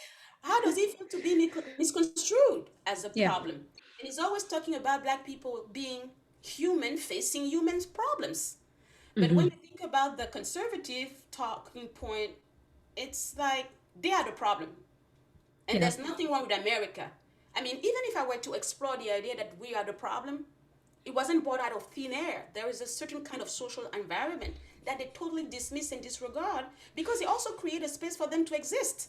how does he feel to be misconstrued as a Yeah. problem? And he's always talking about black people being human, facing human problems. But when you Mhm. think about the conservative talking point, it's like they are the problem. And Yeah. there's nothing wrong with America. I mean, even if I were to explore the idea that we are the problem, it wasn't brought out of thin air. There is a certain kind of social environment that they totally dismiss and disregard, because it also create a space for them to exist.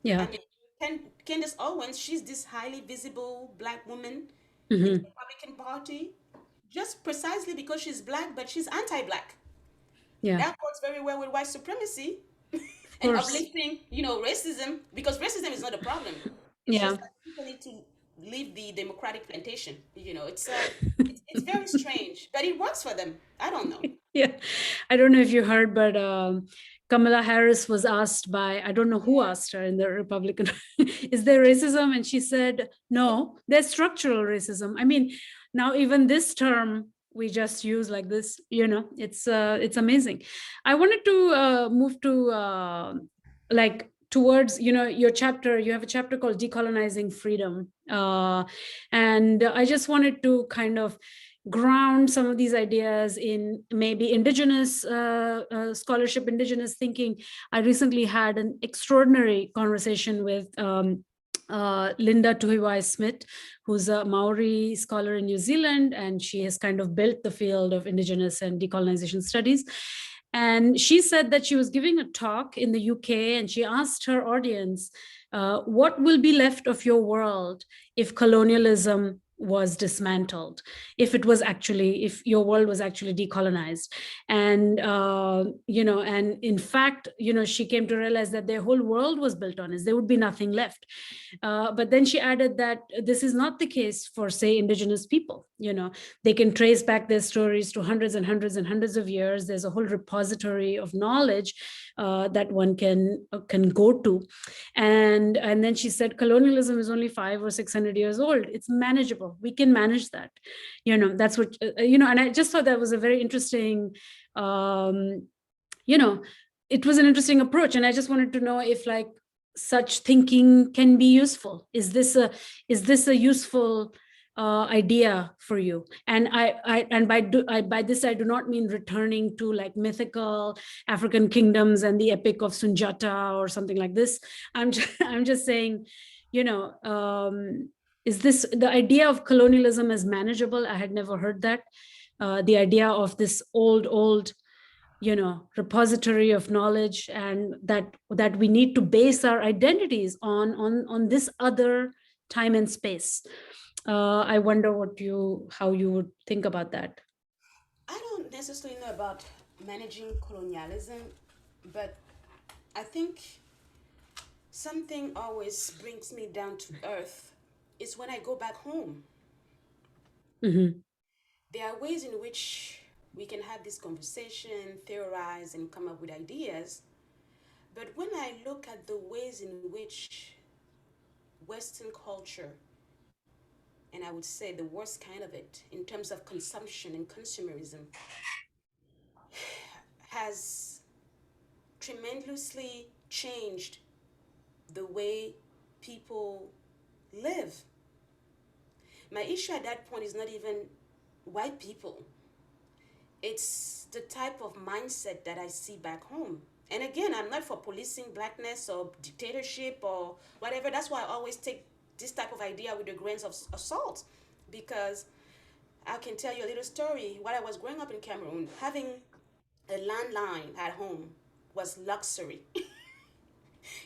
I Yeah. mean, Candice Owens, she's this highly visible black woman in the Mhm. Republican Party, just precisely because she's black, but she's anti-black. Yeah. That works very well with white supremacy Of and course. uplifting, racism, because racism is not a problem. It's Yeah. just that people need to leave the democratic plantation. It's very strange, but it works for them. I don't know. Yeah. I don't know if you heard, but Kamala Harris was asked by, I don't know who Yeah. asked her in the Republican, is there racism? And she said, no, there's structural racism. I mean, now even this term we just use like this. It's amazing. I wanted to move to like towards your chapter. You have a chapter called Decolonizing Freedom, and I just wanted to kind of ground some of these ideas in maybe indigenous scholarship, indigenous thinking. I recently had an extraordinary conversation with Linda Tuhiwai Smith, who's a Maori scholar in New Zealand, and she has kind of built the field of indigenous and decolonization studies. And she said that she was giving a talk in the UK, and she asked her audience, what will be left of your world if colonialism was dismantled, if your world was actually decolonized? And and in fact, she came to realize that their whole world was built on it. There would be nothing left. But then she added that this is not the case for, say, indigenous people. They can trace back their stories to hundreds and hundreds and hundreds of years. There's a whole repository of knowledge that one can go to. And then she said colonialism is only 500 or 600 years old. It's manageable. We can manage that. That's what and I just thought that was a very interesting it was an interesting approach. And I just wanted to know if like such thinking can be useful. Is this a useful idea for you? And by this I do not mean returning to like mythical African kingdoms and the epic of Sunjata or something like this. I'm just saying, is this the idea of colonialism as manageable? I had never heard that. The idea of this old repository of knowledge, and that we need to base our identities on this other time and space. I wonder how you would think about that. I don't necessarily know about managing colonialism, but I think something always brings me down to earth is when I go back home. Mm-hmm. There are ways in which we can have this conversation, theorize, and come up with ideas. But when I look at the ways in which Western culture, and I would say the worst kind of it in terms of consumption and consumerism, has tremendously changed the way people live. My issue at that point is not even white people. It's the type of mindset that I see back home. And again, I'm not for policing blackness or dictatorship or whatever. That's why I always take this type of idea with the grains of salt, because I can tell you a little story. While I was growing up in Cameroon, having a landline at home was luxury.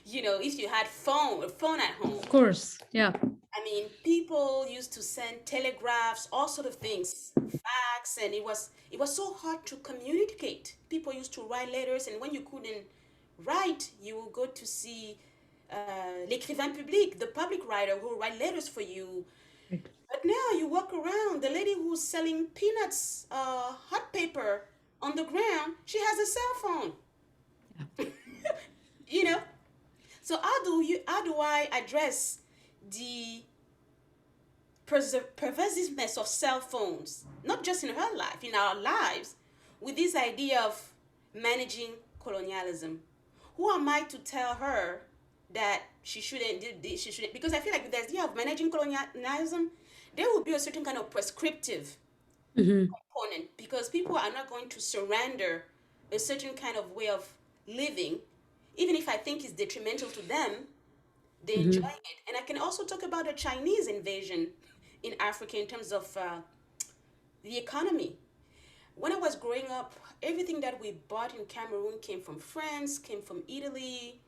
If you had a phone at home. Of course, yeah. I mean, people used to send telegraphs, all sort of things, fax, and it was so hard to communicate. People used to write letters, and when you couldn't write, you would go to see l'écrivain public, the public writer who will write letters for you. Right. But now you walk around, the lady who's selling peanuts, hot paper on the ground, she has a cell phone. Yeah. So how do I address the pervasiveness of cell phones, not just in her life, in our lives, with this idea of managing colonialism? Who am I to tell her that she shouldn't do this, she shouldn't? Because I feel like with the idea of managing colonialism, there will be a certain kind of prescriptive component, because people are not going to surrender a certain kind of way of living, even if I think it's detrimental to them. They enjoy it. And I can also talk about the Chinese invasion in Africa in terms of the economy. When I was growing up, everything that we bought in Cameroon came from France, came from Italy.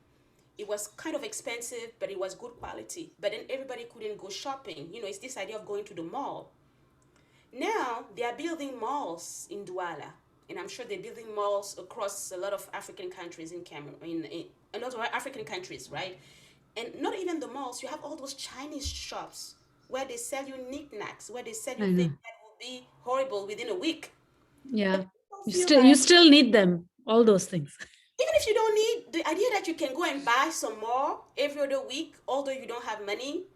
It was kind of expensive, but it was good quality. But then everybody couldn't go shopping. It's this idea of going to the mall. Now they are building malls in Douala, and I'm sure they're building malls across a lot of African countries in Cameroon, in a lot of African countries, right? And not even the malls, you have all those Chinese shops where they sell you knickknacks, where they sell you things that will be horrible within a week. Yeah. You still need them, all those things. Even if you don't need, the idea that you can go and buy some more every other week, although you don't have money,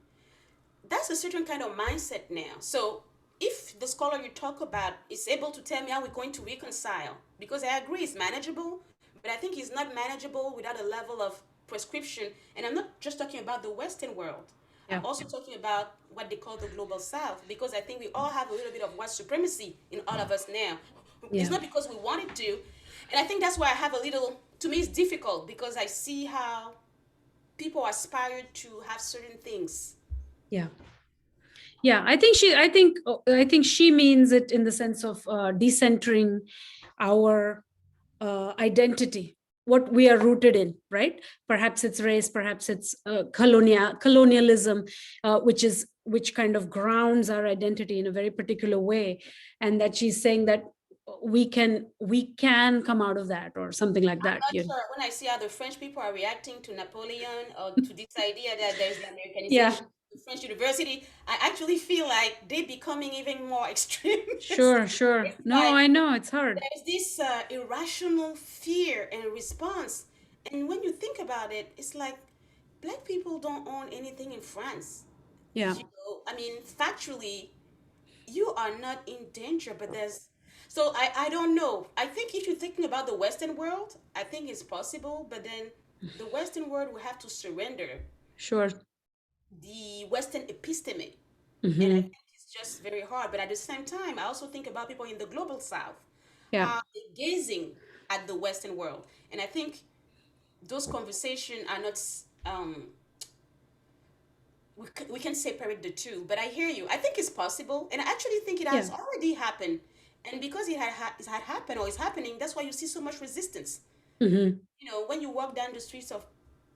that's a certain kind of mindset now. So if the scholar you talk about is able to tell me how we're going to reconcile, because I agree it's manageable, but I think it's not manageable without a level of prescription. And I'm not just talking about the Western world. I'm Yeah. also talking about what they call the global South, because I think we all have a little bit of white supremacy in all of us now. It's Yeah. not because we wanted to. And I think that's why I have a little, to me, it's difficult because I see how people aspire to have certain things. Yeah. Yeah, I think she means it in the sense of decentering our identity, what we are rooted in, right? Perhaps it's race, perhaps it's colonialism, which kind of grounds our identity in a very particular way, and that she's saying that we can come out of that or something like that. Not sure when I see how the French people are reacting to Napoleon or to this idea that there's the Yeah, Americanization of French university. I actually feel like they're becoming even more extremist. sure. It's No, like I know it's hard. there's this irrational fear and response. And when you think about it, it's like black people don't own anything in France. Yeah, I mean, factually, you are not in danger, but there's so I don't know. I think if you're thinking about the Western world, I think it's possible, but then the Western world will have to surrender sure. the Western episteme. And I Hmm. think it's just very hard. But at the same time, I also think about people in the global south, Yeah, how they're gazing at the Western world. And I think those conversations are not we can separate the two, but I hear you. I think it's possible, and I actually think it yeah. has already happened. And because it had happened or is happening, that's why you see so much resistance. Hmm. You know, when you walk down the streets of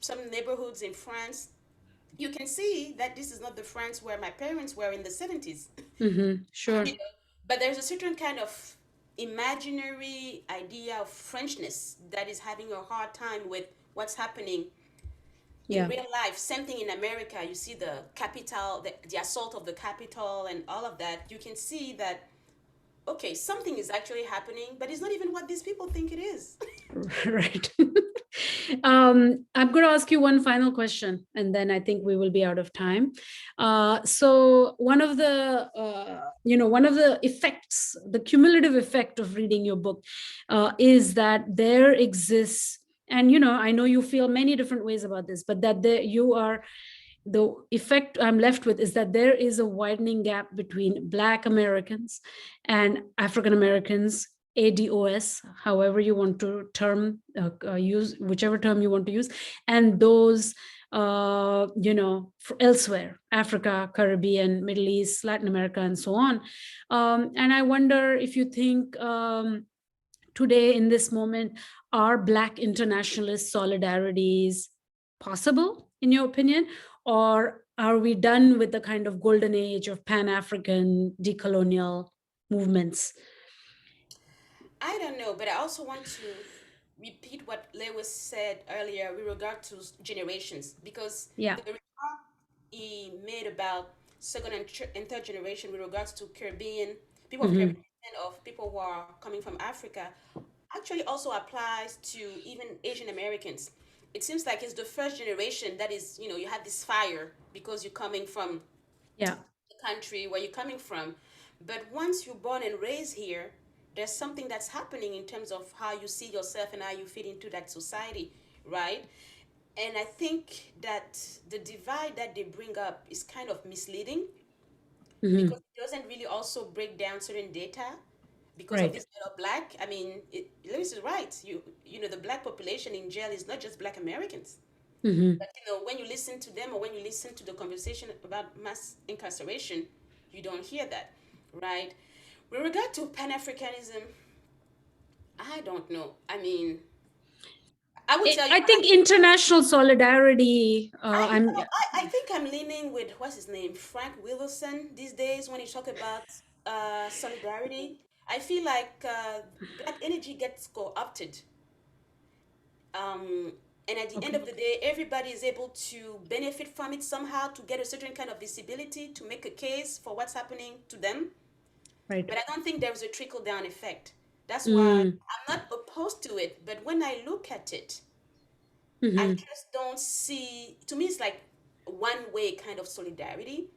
some neighborhoods in France, you can see that this is not the France where my parents were in the 70s. Hmm. You Sure. know, but there's a certain kind of imaginary idea of Frenchness that is having a hard time with what's happening in Yeah. real life. Same thing in America. You see the capital, the assault of the Capitol, and all of that. You can see that okay, something is actually happening, but it's not even what these people think it is. Right. I'm going to ask you one final question, and then I think we will be out of time. So one of the effects, the cumulative effect of reading your book, is that there exists, and I know you feel many different ways about this, but that the effect I'm left with is that there is a widening gap between Black Americans and African Americans, ADOS, however you want to use, whichever term you want to use, and those elsewhere, Africa, Caribbean, Middle East, Latin America, and so on. And I wonder if you think today in this moment, are Black internationalist solidarities possible, in your opinion? Or are we done with the kind of golden age of Pan-African decolonial movements? I don't know, but I also want to repeat what Lewis said earlier with regard to generations, because Yeah. the remark he made about second and third generation with regards to Caribbean, people of Hmm. Caribbean and of people who are coming from Africa actually also applies to even Asian Americans. It seems like it's the first generation that is, you have this fire because you're coming from Yeah. the country where you're coming from. But once you're born and raised here, there's something that's happening in terms of how you see yourself and how you fit into that society, right? And I think that the divide that they bring up is kind of misleading because Hmm. it doesn't really also break down certain data because of Right. this kind of black. I mean, Lewis is right. The black population in jail is not just black Americans. Hmm. But when you listen to them or when you listen to the conversation about mass incarceration, you don't hear that, right? With regard to Pan Africanism, I don't know. I mean, I would tell you, I think international solidarity. I think I'm leaning with what's his name, Frank Wilson these days when he talk about solidarity. I feel like black energy gets co-opted. Um, and at the end Okay. of the day, everybody is able to benefit from it somehow to get a certain kind of visibility, to make a case for what's happening to them. Right. But I don't think there's a trickle down effect. That's why Mm. I'm not opposed to it. But when I look at it, I Hmm. just don't see, to me, it's like one way kind of solidarity.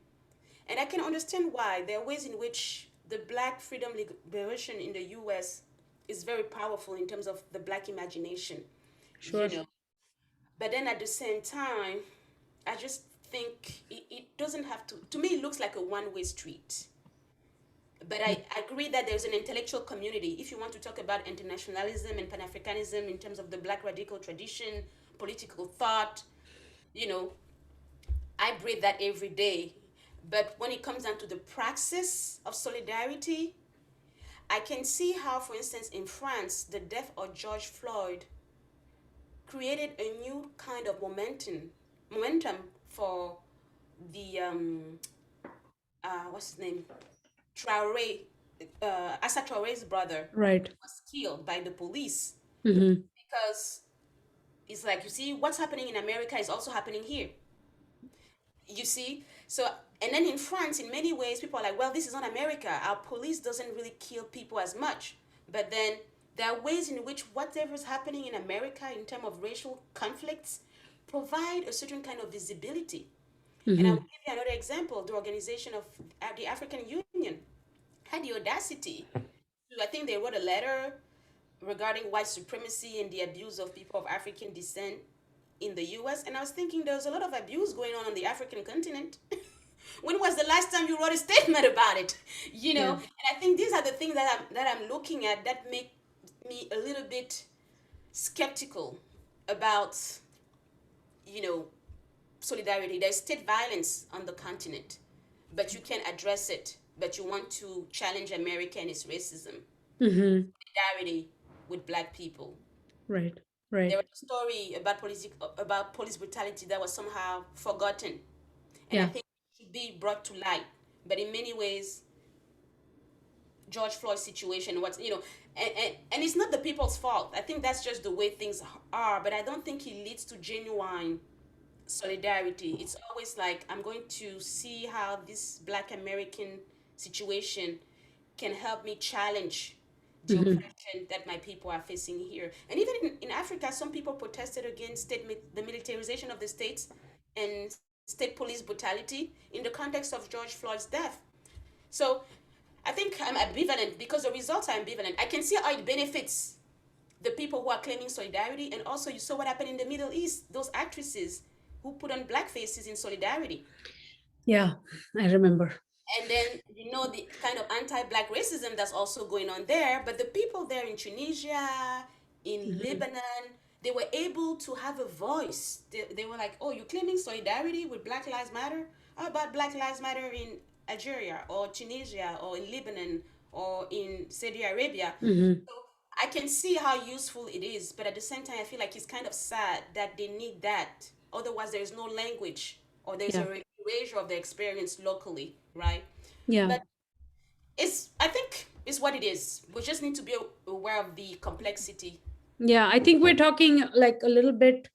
And I can understand why. There are ways in which the black freedom liberation in the US is very powerful in terms of the black imagination, you Sure. know. But then at the same time, I just think it doesn't have to me, it looks like a one-way street. But I agree that there's an intellectual community. If you want to talk about internationalism and Pan-Africanism in terms of the black radical tradition, political thought, you know, I breathe that every day. But when it comes down to the praxis of solidarity, I can see how, for instance, in France, the death of George Floyd created a new kind of momentum for the what's his name, Traore, Assa Traore's brother Right. was killed by the police, Mm-hmm. because it's like, you see, what's happening in America is also happening here. You see, so, and then in France, in many ways, people are like, well, this is not America, our police doesn't really kill people as much. But then there are ways in which whatever is happening in America in terms of racial conflicts provide a certain kind of visibility. And I will Mm-hmm. give you another example. The organization of the African Union had the audacity to, I think they wrote a letter regarding white supremacy and the abuse of people of African descent in the US. And I was thinking, there's a lot of abuse going on the African continent. When was the last time you wrote a statement about it? You know, Yeah. and I think these are the things that I'm looking at that make me a little bit skeptical about, you know, solidarity. There's state violence on the continent, but you can address it. But you want to challenge America and its racism. Mm-hmm. Solidarity with black people. Right. There Right. was a story about police brutality that was somehow forgotten, and I Yeah. think it should be brought to light. But in many ways, George Floyd's situation, what's, and it's not the people's fault. I think that's just the way things are. But I don't think it leads to genuine solidarity. It's always like, I'm going to see how this Black American situation can help me challenge the Mm-hmm. oppression that my people are facing here. And even in Africa, some people protested against the militarization of the states and state police brutality in the context of George Floyd's death. So I think I'm ambivalent because the results are ambivalent. I can see how it benefits the people who are claiming solidarity, and also you saw what happened in the Middle East, those actresses who put on black faces in solidarity. Yeah. I remember. And then the kind of anti-black racism that's also going on there. But the people there in Tunisia, in Mm-hmm. Lebanon, they were able to have a voice. They were like, oh, you're claiming solidarity with Black Lives Matter? How about Black Lives Matter in Algeria or Tunisia or in Lebanon or in Saudi Arabia? Mm-hmm. So I can see how useful it is, but at the same time, I feel like it's kind of sad that they need that. Otherwise, there is no language, or there's Yeah. a erasure of the experience locally, right? Yeah. But I think it's what it is. We just need to be aware of the complexity. Yeah. I think we're talking like a little bit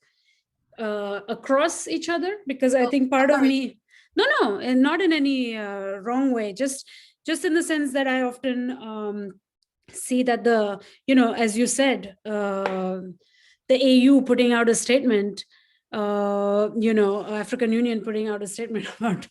across each other, because I Oh, think part of sorry. me, no, no, and not in any wrong way, just in the sense that I often see that as you said, the AU putting out a statement, African Union putting out a statement about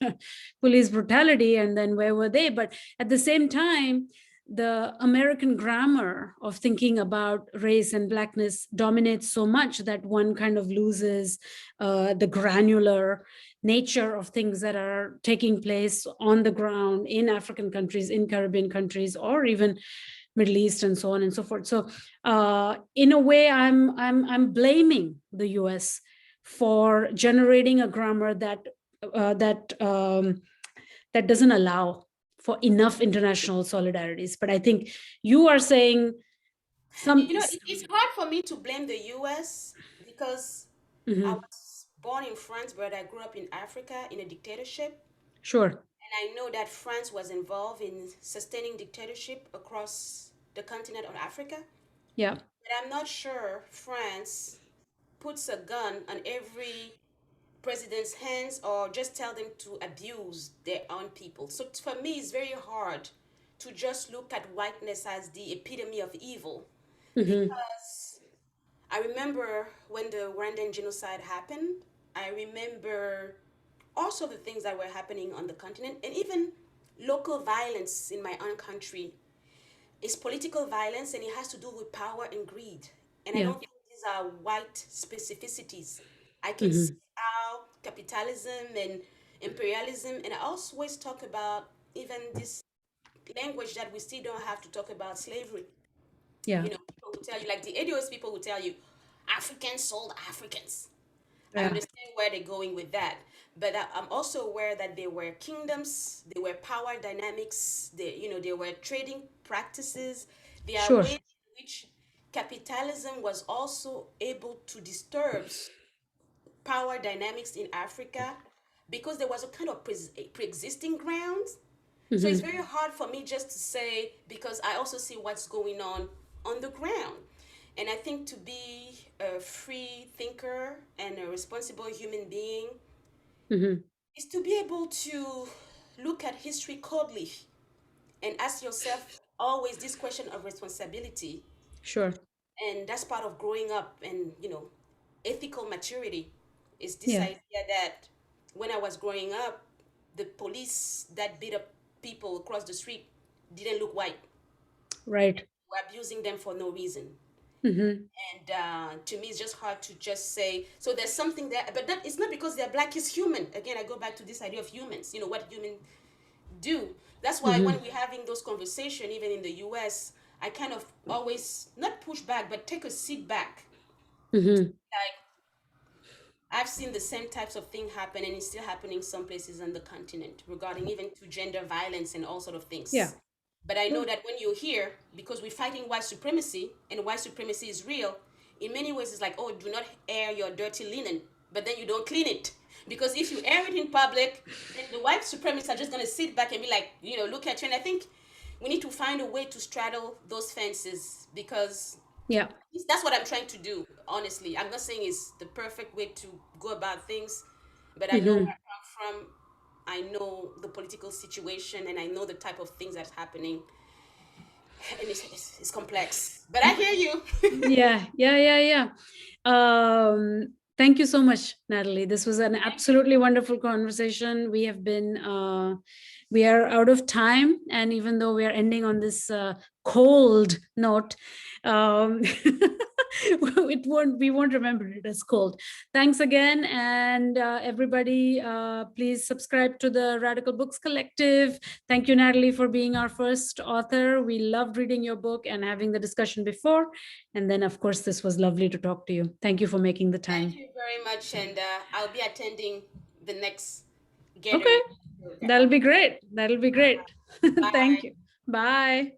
police brutality, and then where were they? But at the same time, the American grammar of thinking about race and blackness dominates so much that one kind of loses the granular nature of things that are taking place on the ground in African countries, in Caribbean countries, or even Middle East, and so on and so forth. So, in a way, I'm blaming the U.S. for generating a grammar that doesn't allow for enough international solidarities. But I think you are saying some. It's hard for me to blame the US because I Mhm. was born in France, but I grew up in Africa in a dictatorship. Sure. And I know that France was involved in sustaining dictatorship across the continent of Africa. Yeah. But I'm not sure France puts a gun on every president's hands or just tell them to abuse their own people. So for me, it's very hard to just look at whiteness as the epitome of evil, Hmm. because I remember when the Rwandan genocide happened. I remember also the things that were happening on the continent, and even local violence in my own country is political violence, and it has to do with power and greed. And I Yeah. don't think these are white specificities. I can Hmm. see how capitalism and imperialism, and I always talk about even this language that we still don't have to talk about slavery. Yeah. You know, people will tell you, like the ADOS people will tell you, Africans sold Africans. I Yeah. understand where they're going with that, but I'm also aware that there were kingdoms, there were power dynamics, there were trading practices. There are Sure. ways in which capitalism was also able to disturb power dynamics in Africa because there was a kind of pre-existing ground. So it's Hmm. very hard for me just to say because I also see what's going on the ground. And I think to be a free thinker and a responsible human being Hmm. is to be able to look at history coldly and ask yourself always this question of responsibility. Sure. And that's part of growing up and, ethical maturity is this Yeah. idea that when I was growing up, the police that beat up people across the street didn't look white. Right. We're abusing them for no reason. Hmm. And to me, it's just hard to just say. So there's something there, but that it's not because they're black. It's human. Again, I go back to this idea of humans. What humans do. That's why Hmm. when we're having those conversations, even in the U.S., I kind of always not push back, but take a seat back. Hmm. Like I've seen the same types of thing happen, and it's still happening some places on the continent regarding even to gender violence and all sort of Yeah. things. But I know that when you're here, because we're fighting white supremacy, and white supremacy is real, in many ways it's like, oh, do not air your dirty linen, but then you don't clean it. Because if you air it in public, then the white supremacists are just going to sit back and be like, look at you. And I think we need to find a way to straddle those fences because Yeah. that's what I'm trying to do, honestly. I'm not saying it's the perfect way to go about things, but I know where Hmm. I come from. I know the political situation and I know the type of things that's happening. And it's complex. But I hear you. Yeah. Yeah. Yeah. Yeah. Thank you so much, Natalie. This was an absolutely wonderful conversation. We are out of time, and even though we are ending on this cold note, um, we won't remember it as cold. Thanks again, and everybody, please subscribe to the Radical Books Collective. Thank you, Natalie, for being our first author. We loved reading your book and having the discussion before. And then, of course, this was lovely to talk to you. Thank you for making the time. Thank you very much. And I'll be attending the next Okay, gathering. that'll Okay. be great. That'll be great. Bye. Thank you. Bye.